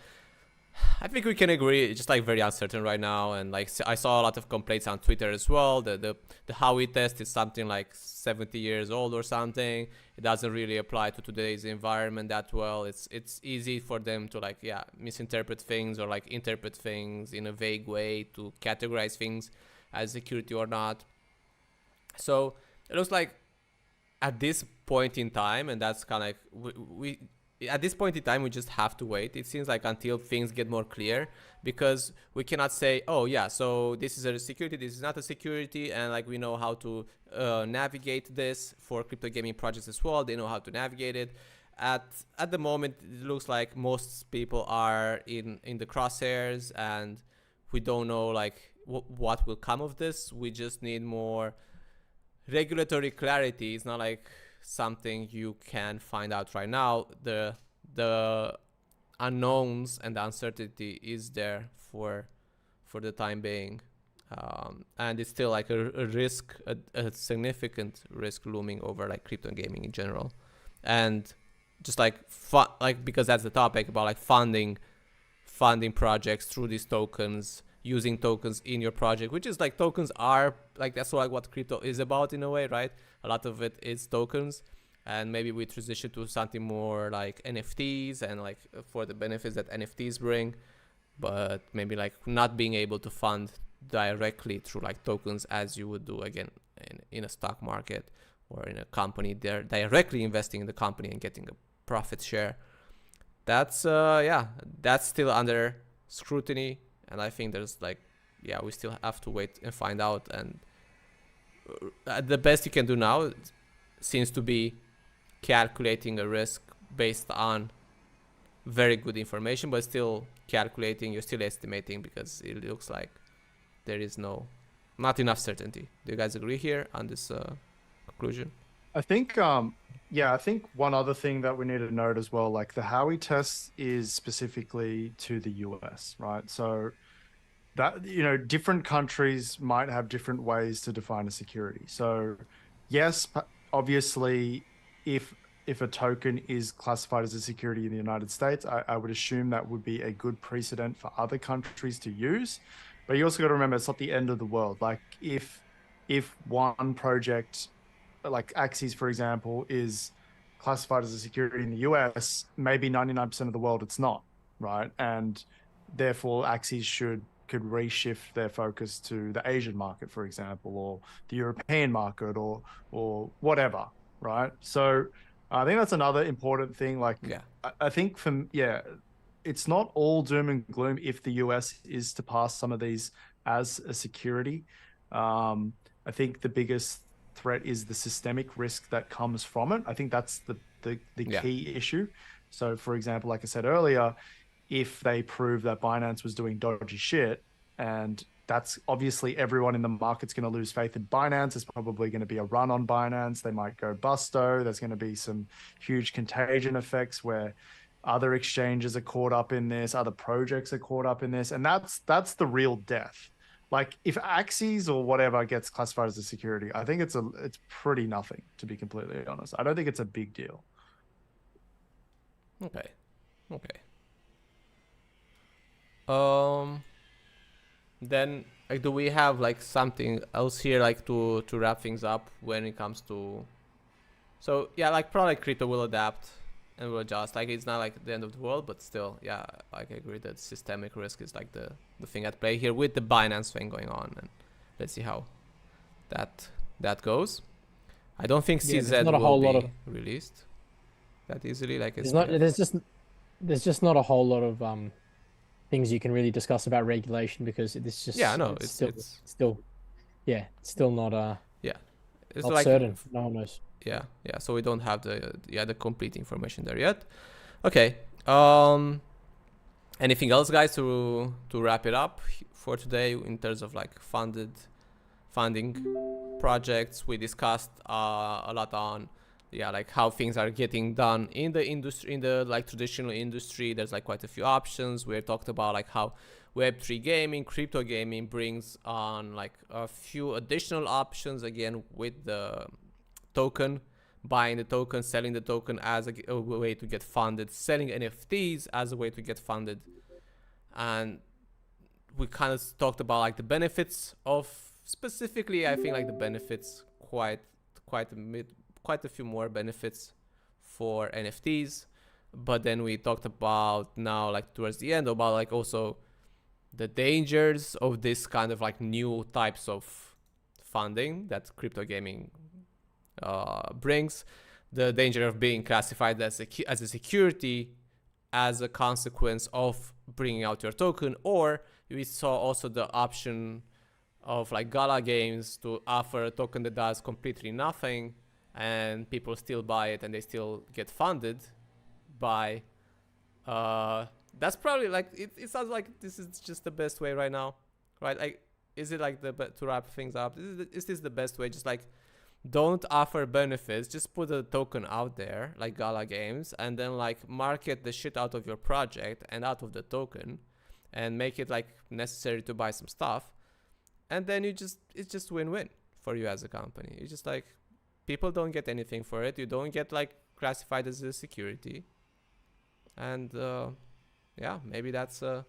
A: I think we can agree it's just like very uncertain right now. And like I saw a lot of complaints on Twitter as well. The Howey test is something like 70 years old or something. It doesn't really apply to today's environment that well. It's easy for them to like misinterpret things or like interpret things in a vague way to categorize things as security or not. So it looks like at this point in time, and that's kind of like we at this point in time, we just have to wait. It seems like until things get more clear, because we cannot say, oh yeah, so this is a security, this is not a security, and like we know how to navigate this for crypto gaming projects as well. They know how to navigate it. At the moment, it looks like most people are in the crosshairs, and we don't know like what will come of this. We just need more regulatory clarity. It's not like something you can find out right now. The unknowns and the uncertainty is there for the time being, and it's still like a risk, a significant risk looming over like crypto gaming in general. And just like because that's the topic about like funding projects through these tokens, using tokens in your project, which is like tokens are like, that's like what crypto is about in a way, right? A lot of it is tokens, and maybe we transition to something more like NFTs and like for the benefits that NFTs bring, but maybe like not being able to fund directly through like tokens as you would do again in a stock market or in a company. They're directly investing in the company and getting a profit share. That's that's still under scrutiny, and I think there's like we still have to wait and find out. And the best you can do now seems to be calculating a risk based on very good information, but still calculating, you're still estimating, because it looks like there is not enough certainty. Do you guys agree here on this conclusion?
B: I think I think one other thing that we need to note as well, like the Howey test is specifically to the US, right? So that, different countries might have different ways to define a security. So yes, obviously, if a token is classified as a security in the United States, I would assume that would be a good precedent for other countries to use. But you also got to remember, it's not the end of the world. Like if one project, like Axie's, for example, is classified as a security in the US, maybe 99% of the world it's not. right? And therefore, Axes could reshift their focus to the Asian market, for example, or the European market, or whatever, right? So I think that's another important thing. Like,
A: Yeah.
B: I think it's not all doom and gloom if the US is to pass some of these as a security. I think the biggest threat is the systemic risk that comes from it. I think that's the key issue. So, for example, like I said earlier, if they prove that Binance was doing dodgy shit, and that's obviously everyone in the market's going to lose faith in Binance. There's probably going to be a run on Binance. They might go busto. There's going to be some huge contagion effects where other exchanges are caught up in this, other projects are caught up in this, and that's the real death. Like, if Axes or whatever gets classified as a security, I think it's pretty nothing, to be completely honest. I don't think it's a big deal.
A: Okay. Then, like, do we have like something else here, like to wrap things up when it comes to? So yeah, like probably crypto will adapt and will adjust. Like, it's not like the end of the world, but still, yeah, like I agree that systemic risk is like the thing at play here with the Binance thing going on, and let's see how that goes. I don't think CZ will be released that easily. Like, it's
D: there's just not a whole lot of things you can really discuss about regulation, because it's just it's still not
A: it's
D: not
A: like
D: certain. No one knows.
A: Yeah. So we don't have the complete information there yet. Okay. Anything else, guys, to wrap it up for today in terms of like funding projects? We discussed a lot on like how things are getting done in the industry, in the like traditional industry. There's like quite a few options. We talked about like how Web3 gaming, crypto gaming brings on like a few additional options, again, with the token, buying the token, selling the token as a way to get funded, selling NFTs as a way to get funded. And we kind of talked about like the benefits of, specifically, I think like the benefits, quite a few more benefits for NFTs. But then we talked about now, like towards the end, about like also the dangers of this kind of like new types of funding that crypto gaming brings, the danger of being classified as a security as a consequence of bringing out your token. Or we saw also the option of like Gala Games to offer a token that does completely nothing, and people still buy it and they still get funded by that's probably like it sounds like this is just the best way right now, right? Like, is it like to wrap things up, is this the best way? Just like, don't offer benefits, just put a token out there like Gala Games, and then like market the shit out of your project and out of the token, and make it like necessary to buy some stuff, and then it's just win-win for you as a company. It's just like, people don't get anything for it, you don't get like classified as a security, and maybe that's the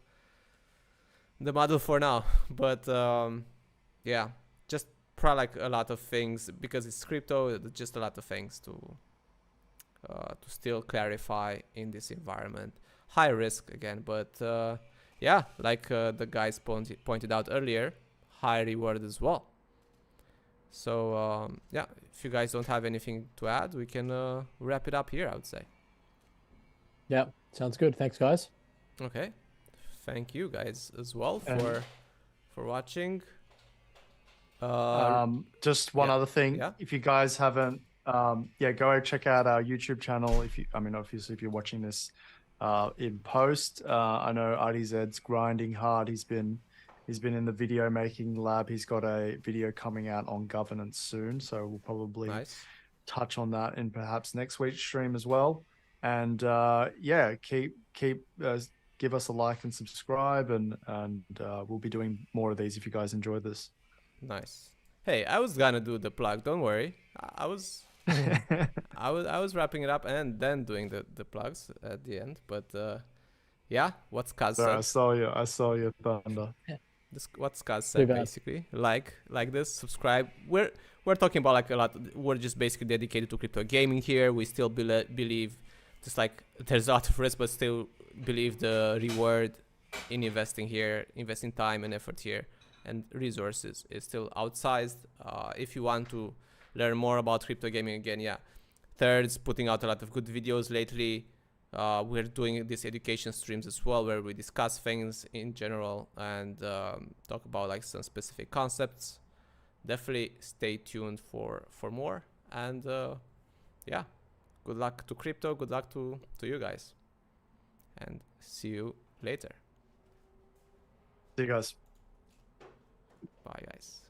A: model for now. But just probably like a lot of things, because it's crypto, just a lot of things to still clarify in this environment. High risk again, but like the guys pointed out earlier, high reward as well. So if you guys don't have anything to add, we can wrap it up here, I would say.
D: Yeah, sounds good. Thanks, guys.
A: Okay, thank you guys as well for watching.
B: Just one other thing.
A: Yeah.
B: If you guys haven't, go check out our YouTube channel. Obviously, if you're watching this in post, I know RDZ's grinding hard. He's been in the video making lab. He's got a video coming out on governance soon, so we'll probably touch on that in perhaps next week's stream as well. And give us a like and subscribe, and we'll be doing more of these if you guys enjoyed this.
A: Nice. Hey, I was gonna do the plug. Don't worry. I was wrapping it up and then doing the plugs at the end. But what's Kaz said?
B: I saw your thunder.
A: What's Kaz said basically. Like this, subscribe. We're talking about like a lot. We're just basically dedicated to crypto gaming here. We still believe just like there's a lot of risk, but still believe the reward in investing here, investing time and effort here and resources is still outsized. If you want to learn more about crypto gaming, again, yeah, Third's putting out a lot of good videos lately. We're doing these education streams as well, where we discuss things in general and talk about like some specific concepts. Definitely stay tuned for more. And yeah, good luck to crypto. Good luck to you guys. And see you later.
B: See you guys.
A: Bye, guys.